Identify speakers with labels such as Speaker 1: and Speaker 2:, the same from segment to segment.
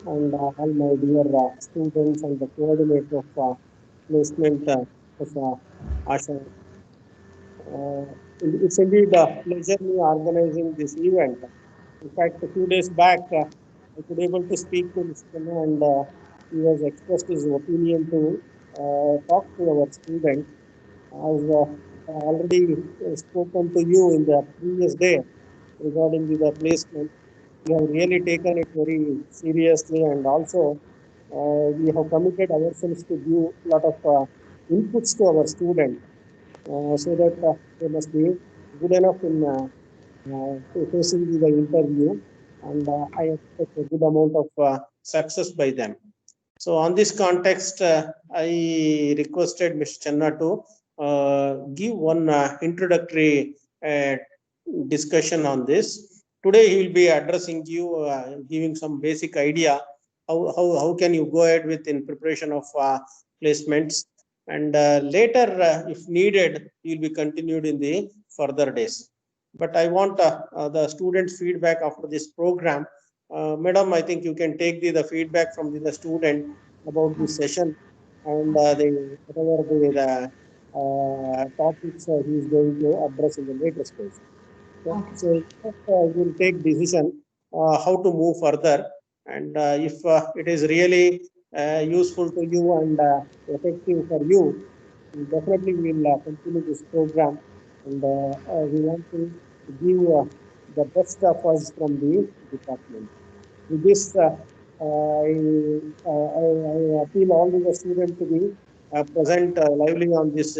Speaker 1: and all my dear students and the coordinator of placement of Asha. Uh, it's indeed a pleasure me organizing this event. In fact, a few days back, I could able to speak to Mr. Khanna and he has expressed his opinion to talk to our student. As I already spoken to you in the previous day regarding the placement, we have really taken it very seriously, and also we have committed ourselves to give a lot of inputs to our student so that they must be good enough in facing the interview, and I expect a good amount of success by them. So on this context, I requested Mr. Channa to give one introductory discussion on this. Today he will be addressing you, giving some basic idea how can you go ahead with in preparation of placements, and later if needed he will be continued in the further days. But I want the students' feedback after this program. Madam, I think you can take the feedback from the student about this session and the whatever the topics he is going to address in the later stage. Yeah.
Speaker 2: Okay.
Speaker 1: So we'll take decision how to move further, and if it is really useful to you and effective for you, definitely we will continue this program, and we want to give the best of us from the department. With this, I appeal all the students to be present lively on this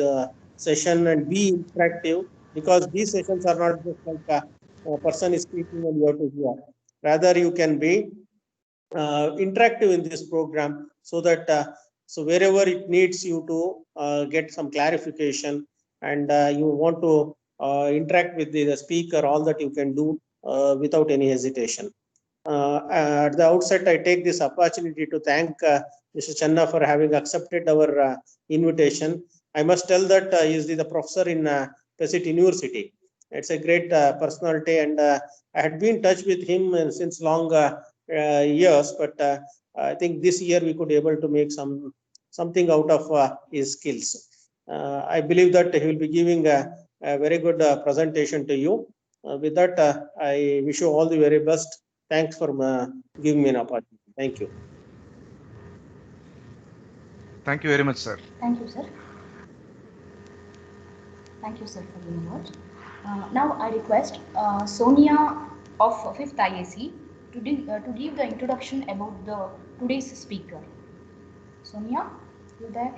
Speaker 1: session and be interactive, because these sessions are not just like a person is speaking and you have to hear. Rather, you can be interactive in this program, so that so wherever it needs you to get some clarification, and you want to interact with the speaker, all that you can do without any hesitation. At the outset, I take this opportunity to thank Mr. Channa for having accepted our invitation. I must tell that he is the professor in Pesit University. It's a great personality, and I had been in touch with him since long years. But I think this year we could able to make something out of his skills. I believe that he will be giving a very good presentation to you. With that, I wish you all the very best. Thanks for giving me an opportunity. Thank you.
Speaker 3: Thank you very much, sir.
Speaker 2: Thank you, sir. Thank you, sir, for the word. Now I request Sonia of 5th IAC to give the introduction about the today's speaker. Sonia, you there?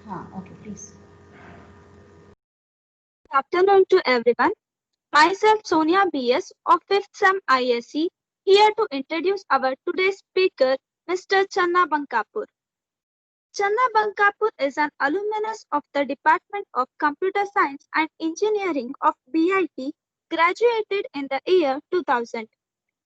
Speaker 2: Okay, please.
Speaker 4: Good afternoon to everyone. Myself Sonia BS of 5th SEM ISC, here to introduce our today's speaker, Mr. Channa Bankapur. Channa Bankapur is an alumnus of the Department of Computer Science and Engineering of BIT, graduated in the year 2000.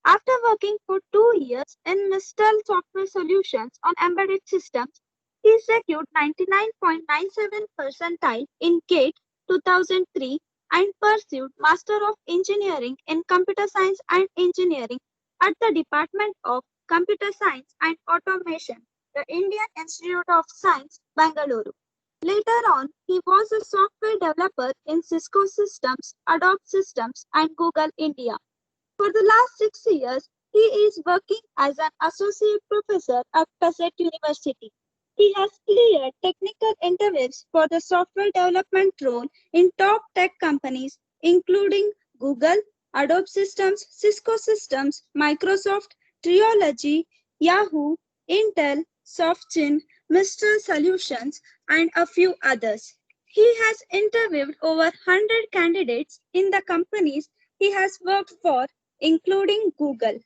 Speaker 4: After working for 2 years in Mistral Software Solutions on embedded systems, he secured 99.97 percentile in GATE 2003 and pursued Master of Engineering in Computer Science and Engineering at the Department of Computer Science and Automation, the Indian Institute of Science, Bangalore. Later on, he was a software developer in Cisco Systems, Adobe Systems, and Google India. For the last 6 years, he is working as an associate professor at Pesit University. He has cleared technical interviews for the software development role in top tech companies, including Google, Adobe Systems, Cisco Systems, Microsoft, Triology, Yahoo, Intel, SoftGen, Mistral Solutions, and a few others. He has interviewed over 100 candidates in the companies he has worked for, including Google.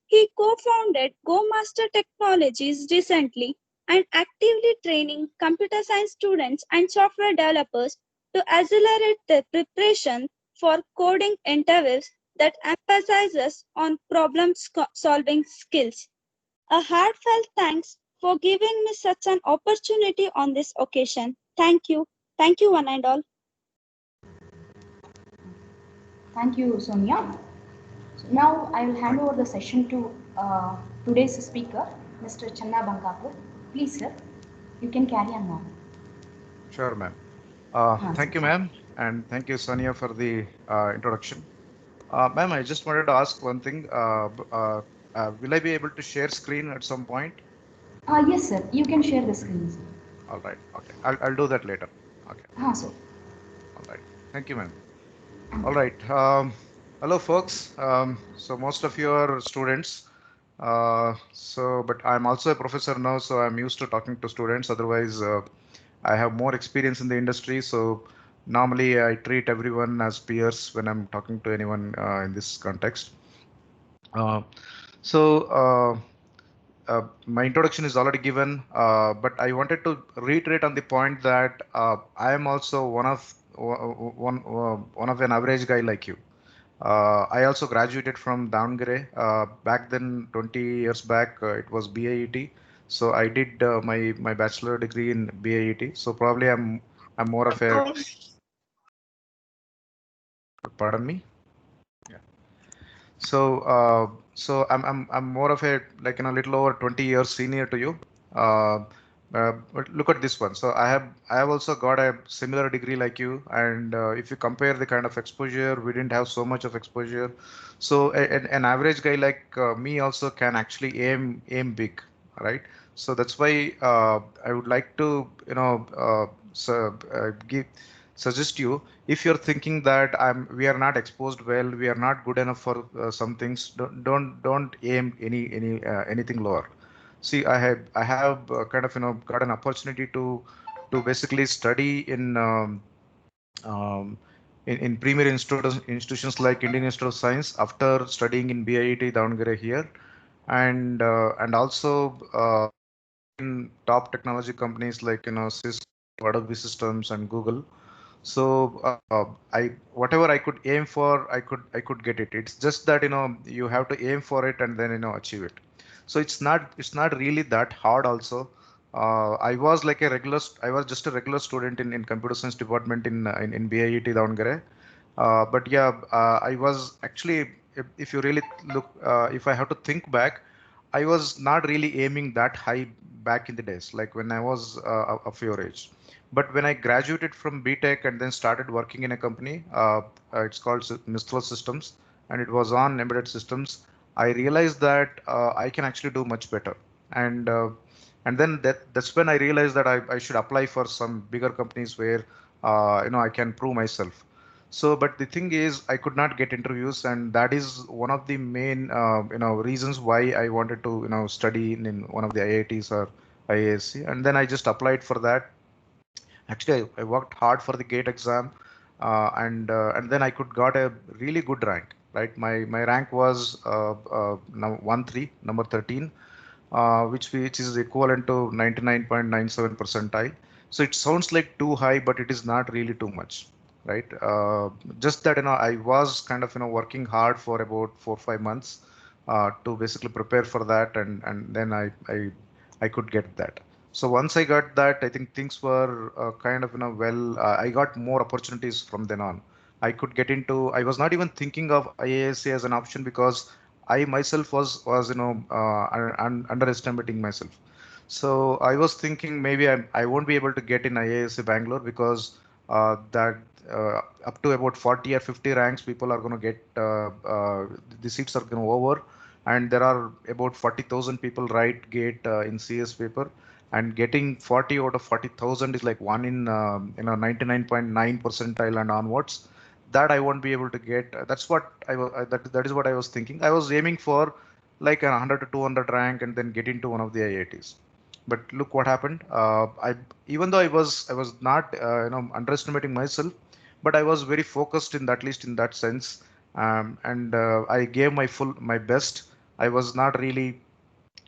Speaker 4: He co-founded GoMaster Technologies recently and actively training computer science students and software developers to accelerate their preparation for coding interviews that emphasizes on problem-solving skills. A heartfelt thanks for giving me such an opportunity on this occasion. Thank you. Thank you, one and all.
Speaker 2: Thank you, Sonia. Now I will hand over the session to today's speaker, Mr. Channa Bankapur. Please, sir, you can carry on now.
Speaker 3: Sure, ma'am.
Speaker 2: Sir.
Speaker 3: Thank you, ma'am, and thank you, Sonia, for the introduction. Ma'am, I just wanted to ask one thing. Will I be able to share screen at some point?
Speaker 2: Yes, sir. You can share the screen, sir.
Speaker 3: All right. Okay. I'll do that later. Okay.
Speaker 2: Sir.
Speaker 3: All right. Thank you, ma'am. All right. Hello, folks. So most of you are students. But I'm also a professor now, so I'm used to talking to students. Otherwise, I have more experience in the industry. So normally I treat everyone as peers when I'm talking to anyone in this context. Uh, so my introduction is already given, but I wanted to reiterate on the point that I am also one of an average guy like you. I also graduated from Davangere. Back then, 20 years back, it was BIET. So I did my bachelor degree in BIET. So probably I'm more of a, pardon me. Yeah. So I'm more of a, like, little over 20 years senior to you. But look at this one. So I have also got a similar degree like you. And if you compare the kind of exposure, we didn't have so much of exposure. So an average guy like me also can actually aim big, right? So that's why I would like to, give suggest you, if you're thinking that we are not exposed well, we are not good enough for some things, don't aim anything lower. See, I have kind of got an opportunity to basically study um, in premier institutions like Indian Institute of Science after studying in BIET Davangere here, and also in top technology companies like Cisco, Adobe Systems, and Google. So I whatever I could aim for, I could get it. It's just that you have to aim for it and then achieve it. So it's not really that hard also. I was just a regular student in computer science department in BIET Davangere. But yeah, I was actually, if you really look, if I have to think back, I was not really aiming that high back in the days, like when I was of your age. But when I graduated from BTech and then started working in a company, it's called Mistral Systems, and it was on embedded systems. I realized that I can actually do much better, and uh, and then that's when I realized that I should apply for some bigger companies where I can prove myself. So, but the thing is, I could not get interviews, and that is one of the main reasons why I wanted to study in one of the IITs or IASC, and then I just applied for that. Actually, I worked hard for the GATE exam, and then I could got a really good rank. Right, my rank was now 1-3, number 13, which is equivalent to 99.97 percentile. So it sounds like too high, but it is not really too much, right? Just that I was kind of working hard for about 4 or 5 months to basically prepare for that, and then I could get that. So once I got that, I think things were kind of I got more opportunities from then on. I could get into. I was not even thinking of IASC as an option because I myself was underestimating myself. So I was thinking maybe I won't be able to get in IASC Bangalore because that up to about 40 or 50 ranks people are going to get the seats are going to over, and there are about 40,000 people write GATE in CS paper, and getting 40 out of 40,000 is like one in 99.9 percentile and onwards. That I won't be able to get. That's what that is what I was thinking. I was aiming for like a 100 to 200 rank and then get into one of the IITs. But look what happened. I Even though I was not underestimating myself, but I was very focused in that, at least in that sense, and I gave my best. I was not really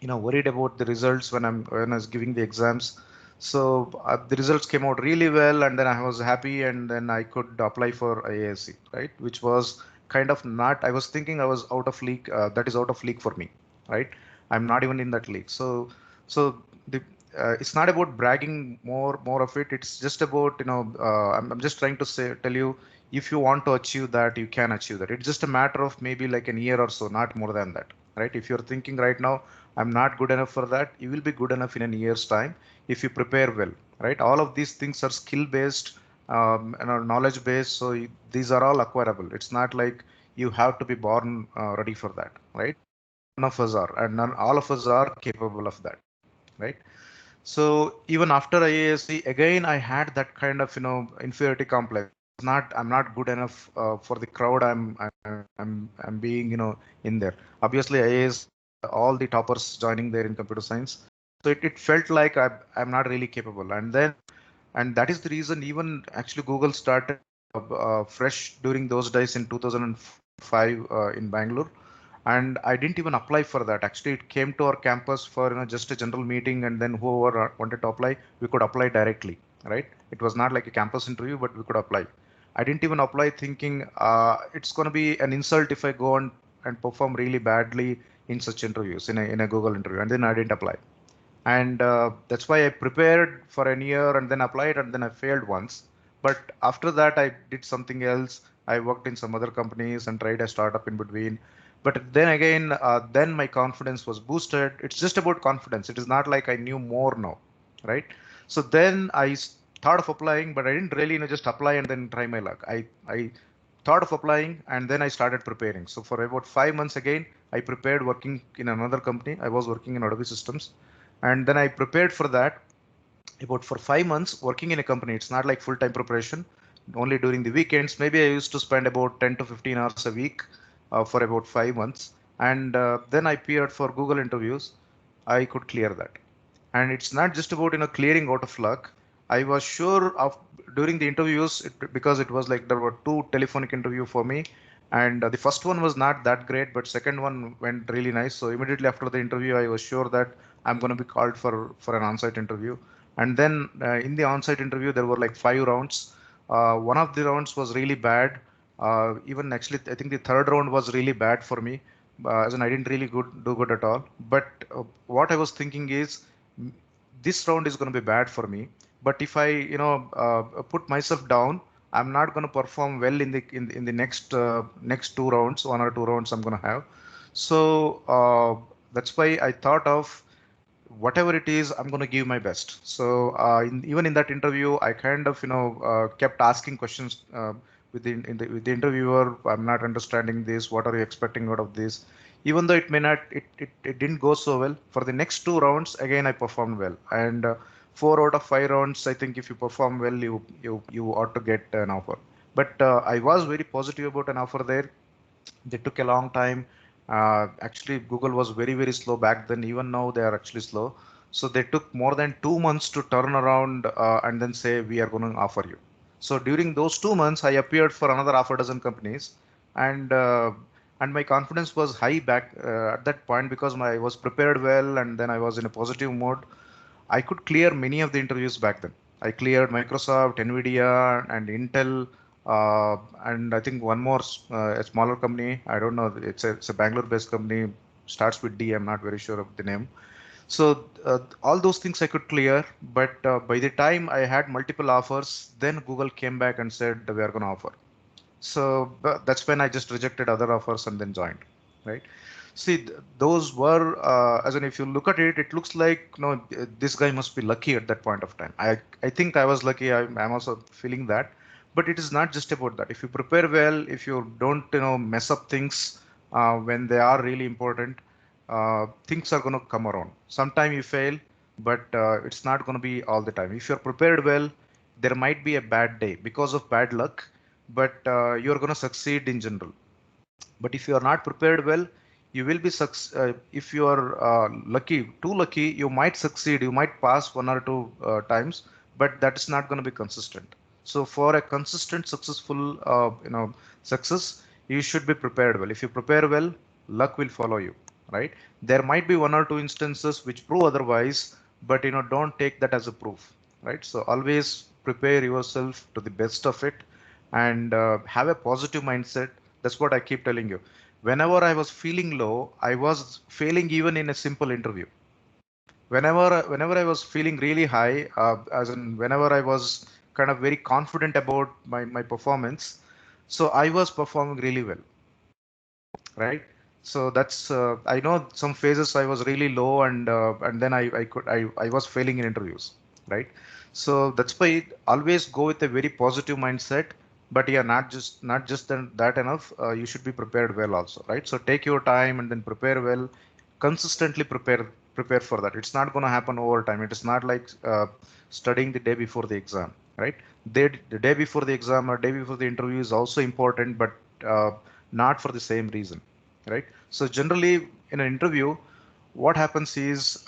Speaker 3: worried about the results when I was giving the exams. So the results came out really well, and then I was happy, and then I could apply for IASC, right? Which was kind of not. I was thinking I was out of league. That is out of league for me, right? I'm not even in that league. So the it's not about bragging more of it. It's just about I'm just trying to tell you, if you want to achieve that, you can achieve that. It's just a matter of maybe like an year or so, not more than that, right? If you're thinking right now, I'm not good enough for that, you will be good enough in a year's time if you prepare well, right? All of these things are skill based, and are knowledge based. So these are all acquirable. It's not like you have to be born ready for that, right? None of us are, and all of us are capable of that, right? So even after IASC, again, I had that kind of, inferiority complex. I'm not good enough for the crowd. I'm being, in there. Obviously, IAS, all the toppers joining there in computer science. So it felt like I'm not really capable. And that is the reason even actually Google started fresh during those days in 2005 in Bangalore, and I didn't even apply for that. Actually, it came to our campus for just a general meeting, and then whoever wanted to apply, we could apply directly, right? It was not like a campus interview, but we could apply. I didn't even apply thinking it's going to be an insult if I go on and perform really badly in such interviews in a Google interview, and then I didn't apply. And that's why I prepared for a year and then applied, and then I failed once. But after that, I did something else. I worked in some other companies and tried a startup in between. But then again, then my confidence was boosted. It's just about confidence. It is not like I knew more now, right? So then I thought of applying, but I didn't really, just apply and then try my luck. I thought of applying, and then I started preparing. So for about 5 months again, I prepared working in another company. I was working in Adobe Systems, and then I prepared for that about for 5 months working in a company. It's not like full-time preparation, only during the weekends. Maybe I used to spend about 10 to 15 hours a week for about 5 months. And then I appeared for Google interviews. I could clear that. And it's not just about, clearing out of luck. I was sure of during the interviews, because it was like there were two telephonic interview for me. And the first one was not that great, but second one went really nice. So immediately after the interview, I was sure that I'm going to be called for an on-site interview. And then in the on-site interview, there were like 5 rounds. One of the rounds was really bad. Even actually, I think the third round was really bad for me, as in I didn't really do good at all. But what I was thinking is, this round is going to be bad for me. But if I, put myself down, I'm not going to perform well in the next 2 rounds, 1 or 2 rounds I'm going to have. So that's why I thought of whatever it is, I'm going to give my best. So even in that interview, I kind of kept asking questions with the interviewer. I'm not understanding this. What are you expecting out of this? Even though it may not, it didn't go so well. For the next 2 rounds, again I performed well, and 4 out of 5 rounds, I think if you perform well, you ought to get an offer. But I was very positive about an offer there. They took a long time. Actually, Google was very, very slow back then. Even now, they are actually slow. So they took more than 2 months to turn around and then say, we are going to offer you. So during those 2 months, I appeared for another half a dozen companies, and my confidence was high back at that point, because I was prepared well, and then I was in a positive mode. I could clear many of the interviews back then. I cleared Microsoft, Nvidia, and Intel, and I think one more, a smaller company. I don't know. It's a Bangalore-based company. Starts with D. I'm not very sure of the name. So all those things I could clear. But by the time I had multiple offers, then Google came back and said we are going to offer. So that's when I just rejected other offers and then joined, right? See, those were, as in, if you look at it, it looks like, this guy must be lucky at that point of time. I think I was lucky. I'm also feeling that, but it is not just about that. If you prepare well, if you don't, mess up things when they are really important, things are going to come around. Sometime you fail, but it's not going to be all the time. If you're prepared well, there might be a bad day because of bad luck, but you're going to succeed in general. But if you are not prepared well, you will be if you are too lucky, you might succeed, you might pass 1 or 2 times, but that is not going to be consistent. So for a consistent successful success, you should be prepared well. If you prepare well, luck will follow you, right? There might be 1 or 2 instances which prove otherwise, but don't take that as a proof, right? So always prepare yourself to the best of it, and have a positive mindset. That's what I keep telling you. Whenever I was feeling low, I was failing even in a simple interview. Whenever I was feeling really high, as in whenever I was kind of very confident about my performance, So I was performing really well, right? So that's I know some phases I was really low, and then I was failing in interviews, right? So that's why always go with a very positive mindset. But yeah, not just that enough. You should be prepared well also, right? So take your time and then prepare well, consistently prepare for that. It's not going to happen over time. It is not like studying the day before the exam, right? The day before the exam or day before the interview is also important, but not for the same reason, right? So generally in an interview, what happens is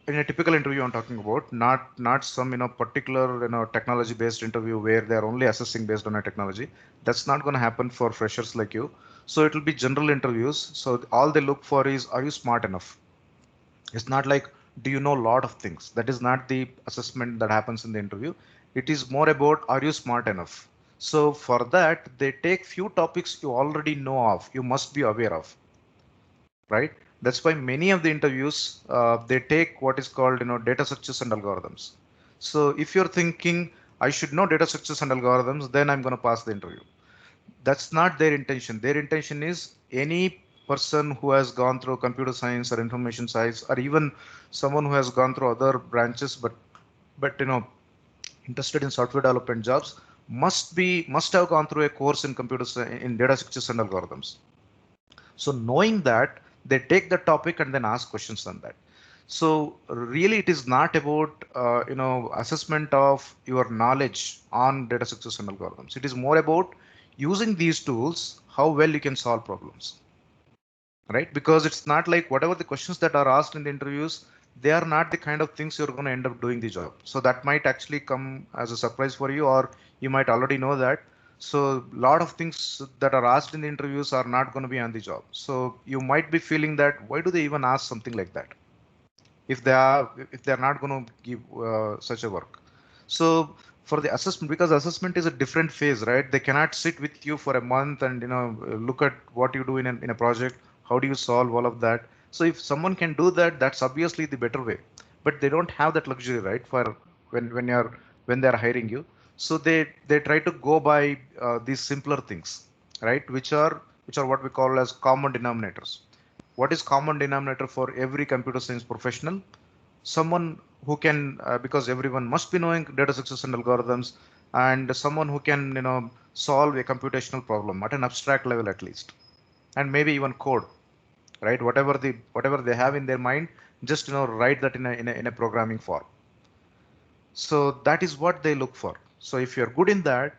Speaker 3: in a typical interview I'm talking about, not some particular technology based interview where they're only assessing based on a technology. That's not going to happen for freshers like you. So it will be general interviews. So all they look for is, are you smart enough? It's not like, do you know a lot of things? That is not the assessment that happens in the interview. It is more about, are you smart enough? So for that, they take few topics you already know of, you must be aware of, right? That's why many of the interviews, they take what is called, data structures and algorithms. So if you're thinking, I should know data structures and algorithms, then I'm going to pass the interview. That's not their intention. Their intention is any person who has gone through computer science or information science, or even someone who has gone through other branches, but interested in software development jobs, must have gone through a course in in data structures and algorithms. So knowing that, they take the topic and then ask questions on that. So really, it is not about assessment of your knowledge on data structures and algorithms. It is more about using these tools, how well you can solve problems, right? Because it's not like whatever the questions that are asked in the interviews, they are not the kind of things you're going to end up doing the job. So that might actually come as a surprise for you, or you might already know that. So a lot of things that are asked in the interviews are not going to be on the job. So you might be feeling that, why do they even ask something like that if they're not going to give such a work? So for the assessment, because assessment is a different phase, right? They cannot sit with you for a month and look at what you do in a project. How do you solve all of that? So if someone can do that, that's obviously the better way. But they don't have that luxury, right? For when they're hiring you. So they try to go by these simpler things, right? Which are what we call as common denominators. What is common denominator for every computer science professional? Someone who can, because everyone must be knowing data structures and algorithms, and someone who can solve a computational problem at an abstract level at least, and maybe even code, right? Whatever they have in their mind, just write that in a programming form. So that is what they look for. So if you're good in that,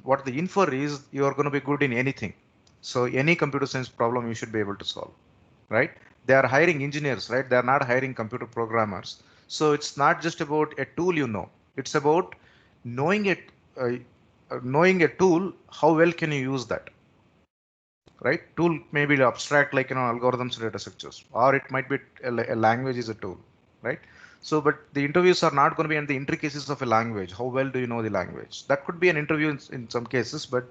Speaker 3: what the infer is, you are going to be good in anything. So any computer science problem you should be able to solve, right? They are hiring engineers, right? They are not hiring computer programmers. So it's not just about a tool, it's about knowing it, knowing a tool, how well can you use that, right? Tool may be abstract, like algorithms, data structures, or it might be a language is a tool, right? So but the interviews are not going to be in the intricacies of a language. How well do you know the language? That could be an interview in some cases, but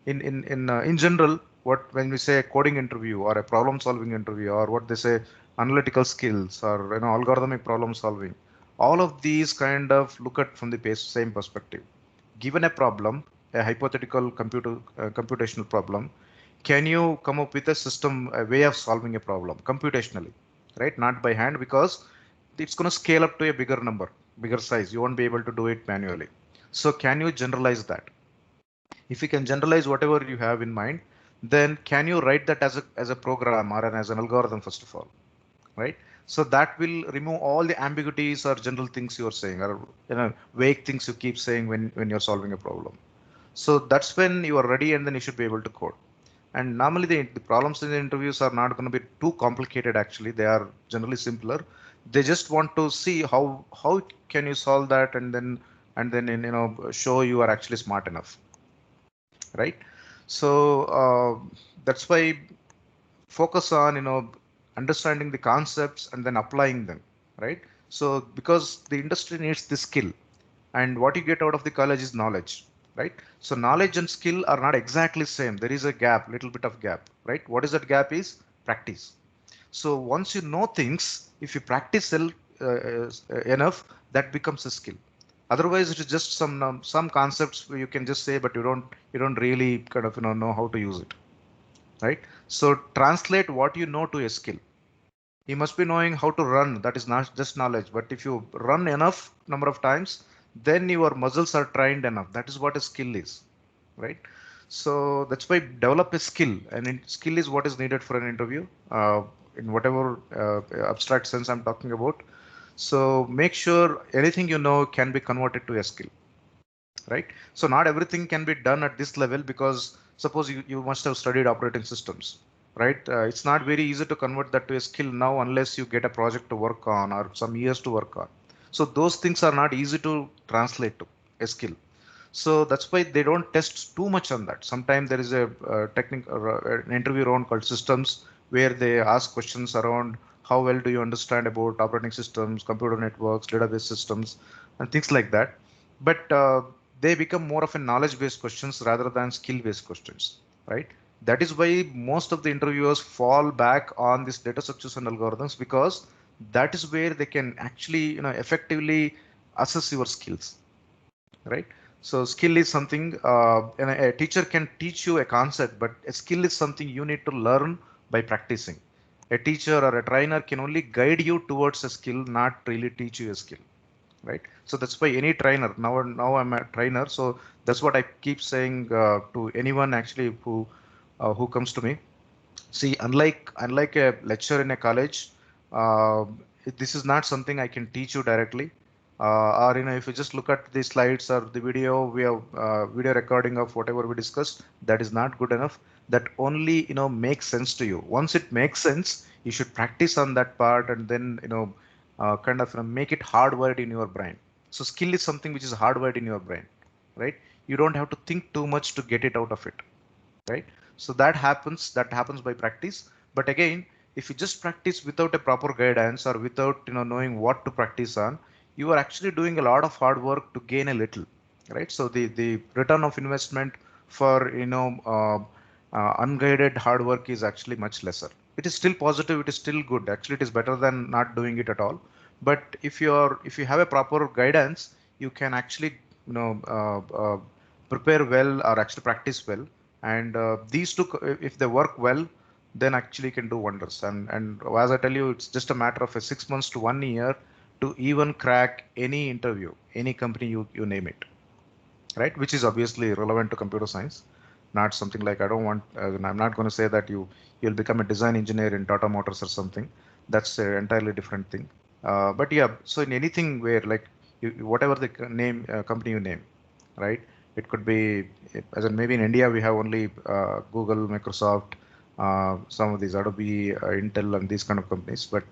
Speaker 3: in general, what when we say a coding interview or a problem solving interview, or what they say analytical skills, or algorithmic problem solving, all of these kind of look at from the same perspective. Given a problem, a hypothetical computational problem, can you come up with a system, a way of solving a problem computationally, right? Not by hand, because it's going to scale up to a bigger number, bigger size. You won't be able to do it manually. So can you generalize that? If you can generalize whatever you have in mind, then can you write that as a program or as an algorithm, first of all, right? So that will remove all the ambiguities or general things you're saying, or vague things you keep saying when you're solving a problem. So that's when you are ready, and then you should be able to code. And normally the problems in the interviews are not going to be too complicated. Actually, they are generally simpler. They just want to see how can you solve that, and then show you are actually smart enough, right? So that's why focus on understanding the concepts and then applying them, right? So because the industry needs this skill, and what you get out of the college is knowledge, right? So knowledge and skill are not exactly same. There is a gap, little bit of gap, right? What is that gap is? Practice. So once you know things, if you practice enough, that becomes a skill. Otherwise, it is just some concepts where you can just say, but you don't really kind of know how to use it, right? So translate what you know to a skill. You must be knowing how to run. That is not just knowledge, but if you run enough number of times, then your muscles are trained enough. That is what a skill is, right? So that's why develop a skill, and skill is what is needed for an interview, in whatever abstract sense I'm talking about. So make sure anything you know can be converted to a skill, right? So not everything can be done at this level, because suppose you must have studied operating systems, right? It's not very easy to convert that to a skill now unless you get a project to work on or some years to work on. So those things are not easy to translate to a skill. So that's why they don't test too much on that. Sometimes there is a an interview round called systems, where they ask questions around how well do you understand about operating systems, computer networks, database systems, and things like that. But they become more of a knowledge based questions rather than skill based questions, right? That is why most of the interviewers fall back on this data structures and algorithms, because that is where they can actually effectively assess your skills, right? So skill is something, and a teacher can teach you a concept, but a skill is something you need to learn by practicing. A teacher or a trainer can only guide you towards a skill, not really teach you a skill, right? So that's why any trainer, now I'm a trainer, so that's what I keep saying to anyone actually who comes to me. See, unlike a lecture in a college, uh, this is not something I can teach you directly. Or if you just look at the slides or the video, we have video recording of whatever we discussed. That is not good enough. That only makes sense to you. Once it makes sense, you should practice on that part, and then kind of make it hardwired in your brain. So skill is something which is hardwired in your brain, right? You don't have to think too much to get it out of it, right? So that happens by practice. But again, if you just practice without a proper guidance, or without knowing what to practice on, you are actually doing a lot of hard work to gain a little, right? So the return of investment for unguided hard work is actually much lesser. It is still positive, it is still good, actually it is better than not doing it at all. But if you have a proper guidance, you can actually prepare well, or actually practice well. And these two, if they work well, then actually can do wonders. And as I tell you, it's just a matter of a 6 months to 1 year to even crack any interview, any company you name it, right? Which is obviously relevant to computer science, not something like, I don't want, I'm not going to say that you'll become a design engineer in Tata Motors or something. That's an entirely different thing. But yeah, so in anything where, like, whatever the name company you name, right? It could be, as in maybe in India we have only Google, Microsoft, some of these Adobe, Intel, and these kind of companies. But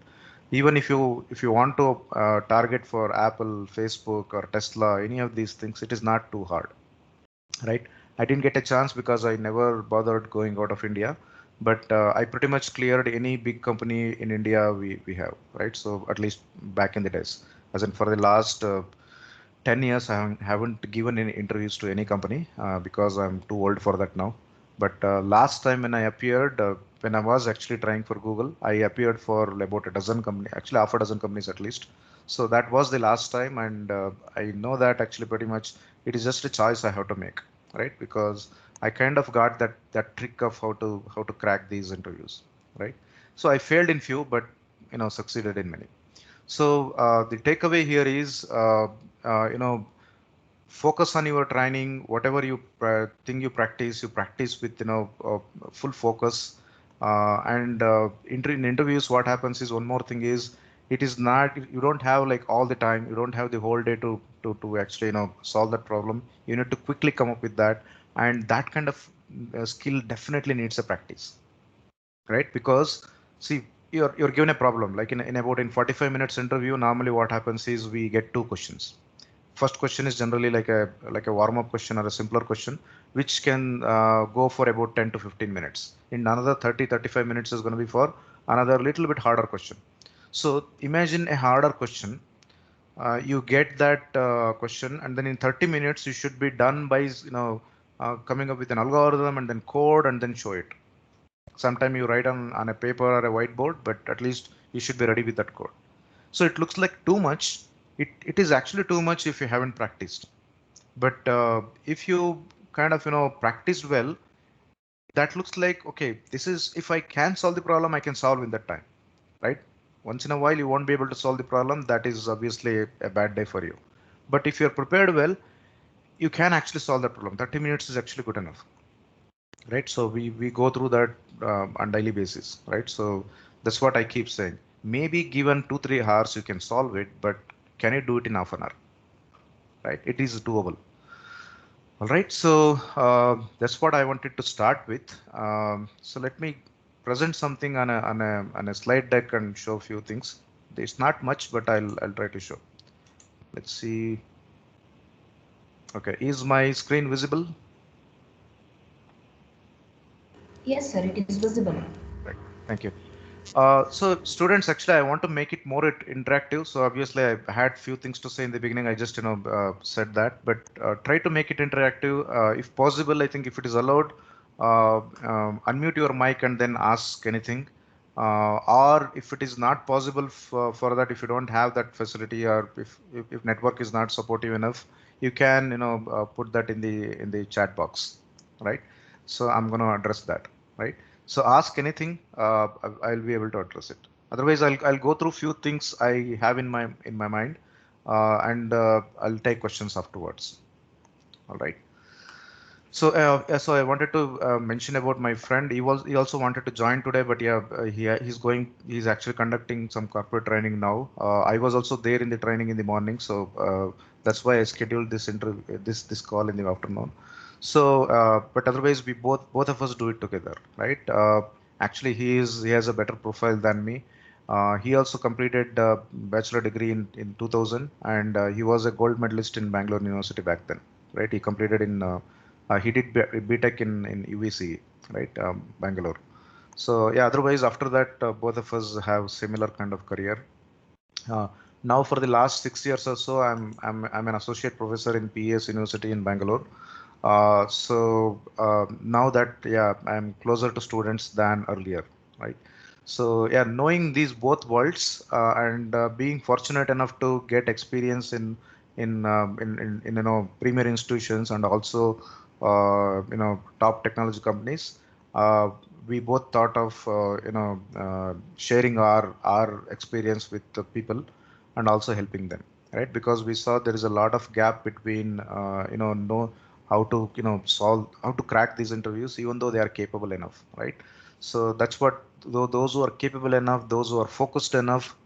Speaker 3: even if you want to target for Apple, Facebook, or Tesla, any of these things, it is not too hard, right? I didn't get a chance because I never bothered going out of India. But I pretty much cleared any big company in India we have, right? So at least back in the days, as in for the last 10 years, I haven't given any interviews to any company because I'm too old for that now. But last time when I appeared, when I was actually trying for Google, I appeared for about a dozen company, actually half a dozen companies at least. So that was the last time, and I know that actually pretty much it is just a choice I have to make, right? Because I kind of got that trick of how to crack these interviews, right? So I failed in few, but succeeded in many. So the takeaway here is, focus on your training. Whatever thing you practice with full focus. And in interviews, what happens is, one more thing is, it is not, you don't have like all the time. You don't have the whole day to actually solve that problem. You need to quickly come up with that, and that kind of skill definitely needs a practice, right? Because see, you're given a problem, like in about in 45 minutes interview, normally what happens is we get two questions. First question is generally like a warm up question or a simpler question, which can go for about 10 to 15 minutes. In another 30-35 minutes is going to be for another little bit harder question. So imagine a harder question. You get that question, and then in 30 minutes you should be done by coming up with an algorithm, and then code, and then show it. Sometime you write on a paper or a whiteboard, but at least you should be ready with that code. So it looks like too much, it is actually too much if you haven't practiced. But if you kind of practiced well, that looks like, okay, this is, if I can solve the problem, I can solve in that time, right? Once in a while you won't be able to solve the problem, that is obviously a bad day for you. But if you're prepared well, you can actually solve that problem. 30 minutes is actually good enough, right? So we go through that on daily basis, right? So that's what I keep saying. Maybe given 2-3 hours you can solve it, but can you do it in half an hour, right? It is doable. All right, so that's what I wanted to start with. So let me present something on a slide deck and show a few things. There's not much, but I'll try to show. Let's see. Okay, is my screen visible?
Speaker 2: Yes, sir, it is visible.
Speaker 3: Right, thank you. So students, actually, I want to make it more interactive. So obviously, I had few things to say in the beginning. I just said that, but try to make it interactive if possible. I think if it is allowed, unmute your mic and then ask anything. Or if it is not possible for that, if you don't have that facility, or if network is not supportive enough, you can put that in the chat box, right? So I'm going to address that, right? So ask anything, I'll be able to address it. Otherwise, I'll go through few things I have in my mind, and I'll take questions afterwards. All right. So so I wanted to mention about my friend. He also wanted to join today, but yeah, he's actually conducting some corporate training now. I was also there in the training in the morning, so that's why I scheduled this interview, this call in the afternoon. So, but otherwise, we both of us do it together, right? Actually, he has a better profile than me. He also completed bachelor degree in 2000, and he was a gold medalist in Bangalore University back then, right? He completed in he did BTech in UVC, right, Bangalore. So yeah, otherwise after that, both of us have similar kind of career. Uh, Now for the last 6 years or so, I'm an associate professor in PES University in Bangalore. Now that, yeah, I'm closer to students than earlier, right? So yeah, knowing these both worlds and being fortunate enough to get experience in premier institutions and also top technology companies, uh, we both thought of sharing our experience with the people and also helping them, right? Because we saw there is a lot of gap between know how to solve, how to crack these interviews even though they are capable enough, right? So that's what, those who are capable enough, those who are focused enough,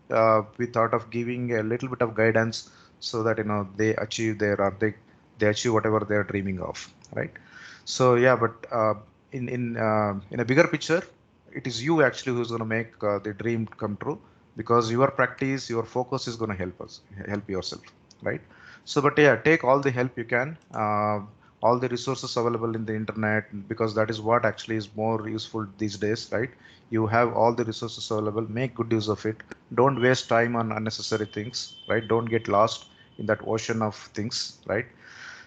Speaker 3: we thought of giving a little bit of guidance so that they achieve they achieve whatever they are dreaming of, right? So yeah, but in a bigger picture, it is you actually who's going to make the dream come true, because your practice, your focus is going to help yourself, right? So but yeah, take all the help you can, all the resources available in the internet, because that is what actually is more useful these days, right? You have all the resources available, make good use of it. Don't waste time on unnecessary things, right? Don't get lost in that ocean of things, right?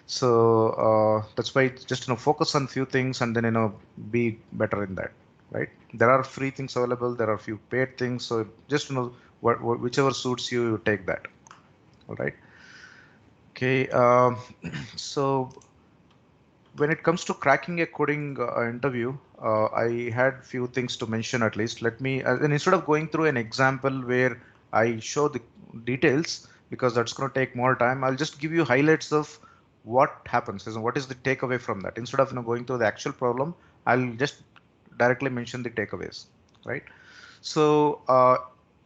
Speaker 3: So that's why just focus on few things and then be better in that, right? There are free things available, there are few paid things, so just whichever suits you, you take that. All right. Okay. So when it comes to cracking a coding interview, I had few things to mention at least. Let me, and instead of going through an example where I show the details, because that's going to take more time, I'll just give you highlights of what happens and what is the takeaway from that. Instead of going through the actual problem, I'll just directly mention the takeaways, right? So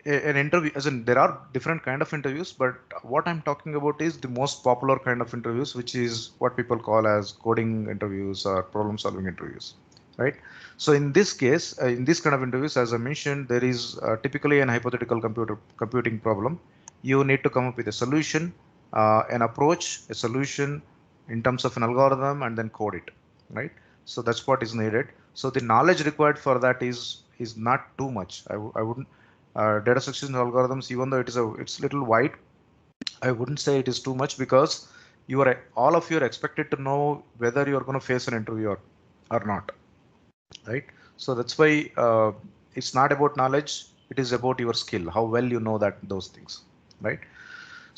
Speaker 3: an interview, as in there are different kind of interviews, but what I'm talking about is the most popular kind of interviews, which is what people call as coding interviews or problem solving interviews, right? So in this case, in this kind of interviews, as I mentioned, there is typically an hypothetical computing problem. You need to come up with a solution, an approach, a solution in terms of an algorithm, and then code it, right? So that's what is needed. So the knowledge required for that is not too much. I wouldn't data structures and algorithms, even though it's little wide, I wouldn't say it is too much, because all of you are expected to know whether you're going to face an interview or not, right? So that's why it's not about knowledge, it is about your skill, how well you know those things, right?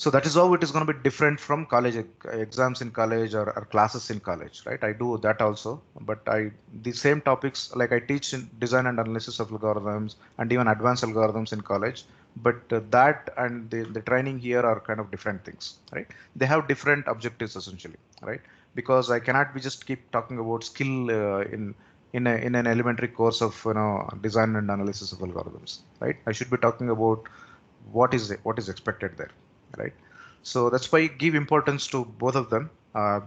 Speaker 3: So that is how it is going to be different from college exams in college or classes in college, right? I do that also, but the same topics, like I teach in design and analysis of algorithms and even advanced algorithms in college, but that and the training here are kind of different things, right? They have different objectives essentially, right? Because I cannot be just keep talking about skill in an elementary course of design and analysis of algorithms, right? I should be talking about what is expected there, right? So that's why give importance to both of them.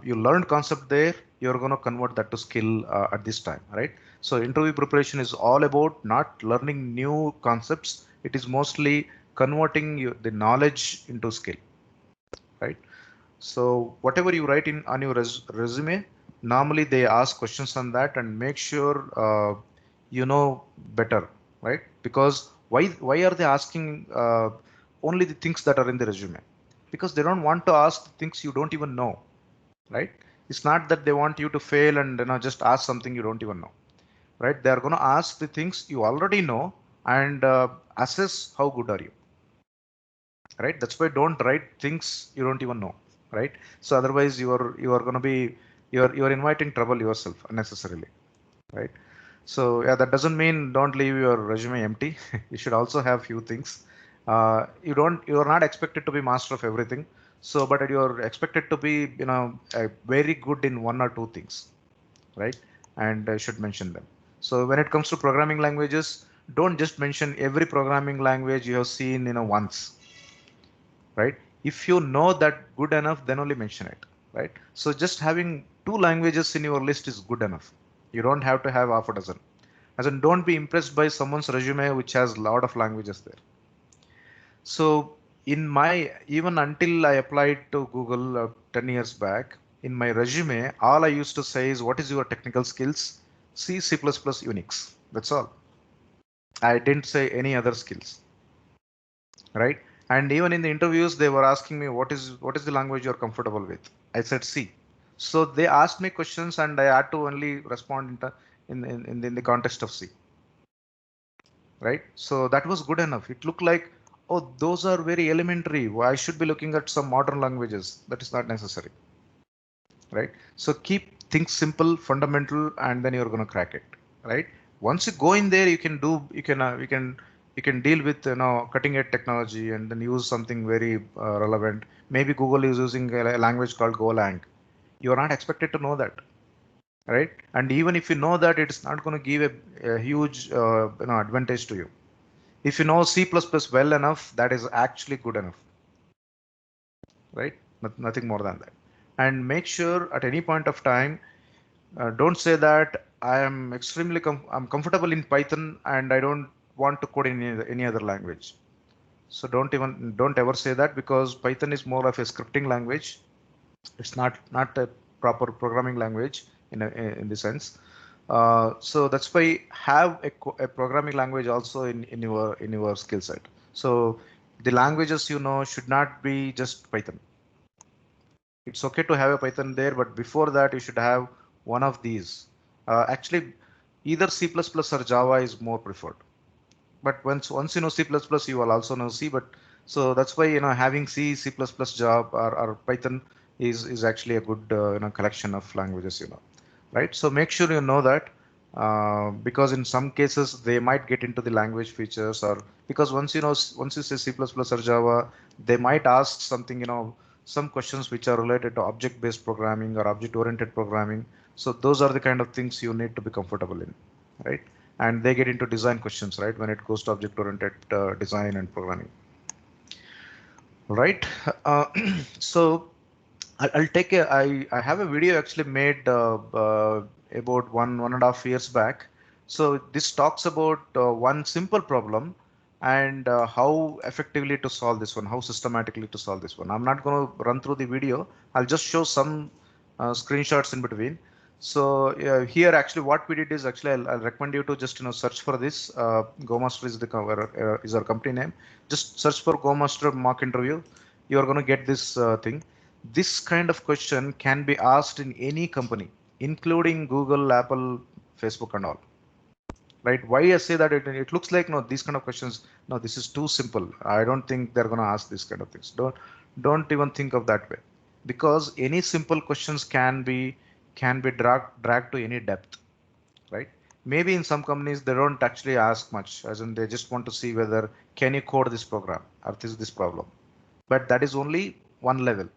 Speaker 3: You learned concept there, you're going to convert that to skill at this time, right? So interview preparation is all about not learning new concepts. It is mostly converting the knowledge into skill, right? So whatever you write in on your resume, normally they ask questions on that, and make sure you know better, right? Because why are they asking only the things that are in the resume? Because they don't want to ask things you don't even know, right? It's not that they want you to fail and just ask something you don't even know, right? They are going to ask the things you already know and assess how good are you, right? That's why don't write things you don't even know, right? So otherwise you are going to be you're inviting trouble yourself unnecessarily, right? So yeah, that doesn't mean don't leave your resume empty. You should also have few things. You're not expected to be master of everything, so but you're expected to be very good in one or two things, right? And I should mention them. So when it comes to programming languages, don't just mention every programming language you have seen once, right? If you know that good enough, then only mention it, right? So just having two languages in your list is good enough. You don't have to have half a dozen. As in, don't be impressed by someone's resume which has a lot of languages there. So even until I applied to Google 10 years back, in my resume, all I used to say is, what is your technical skills? C, C++, Unix. That's all. I didn't say any other skills, right? And even in the interviews, they were asking me, what is the language you're comfortable with? I said C. So they asked me questions and I had to only respond in the context of C, right? So that was good enough. It looked like, oh, those are very elementary. Why I should be looking at some modern languages? That is not necessary, right? So keep things simple, fundamental, and then you're going to crack it, right? Once you go in there, you can deal with cutting edge technology and then use something very relevant. Maybe Google is using a language called Golang. You are not expected to know that, right? And even if you know that, it's not going to give a huge advantage to you. If you know C++ well enough, that is actually good enough, right? Nothing more than that. And make sure at any point of time, don't say that I am I'm comfortable in Python and I don't want to code in any other language. So don't ever say that, because Python is more of a scripting language. It's not a proper programming language in the sense. So that's why have a programming language also in your skill set. So the languages should not be just Python. It's okay to have a Python there, but before that you should have one of these. Actually, either C++ or Java is more preferred. But once you know C++, you will also know C. But so that's why having C, C++, Java or Python is actually a good collection of languages. Right? So make sure you know that, because in some cases they might get into the language features, or because once you say C++ or Java, they might ask something, some questions which are related to object-based programming or object-oriented programming. So those are the kind of things you need to be comfortable in, right? And they get into design questions, right, when it goes to object-oriented design and programming, right? Uh, so I'll take I have a video actually made about 1.5 years back. So this talks about one simple problem and how effectively to solve this one, how systematically to solve this one. I'm not going to run through the video. I'll just show some screenshots in between. So here actually what we did is actually I'll recommend you to just search for this. GoMaster is the cover is our company name. Just search for GoMaster mock interview. You are going to get this thing. This kind of question can be asked in any company, including Google, Apple, Facebook, and all. Right? Why I say that it looks like no, these kind of questions. No, this is too simple. I don't think they're going to ask these kind of things. don't even think of that way, because any simple questions can be dragged to any depth, right? Maybe in some companies they don't actually ask much, as in they just want to see whether can you code this program or this problem, but that is only one level,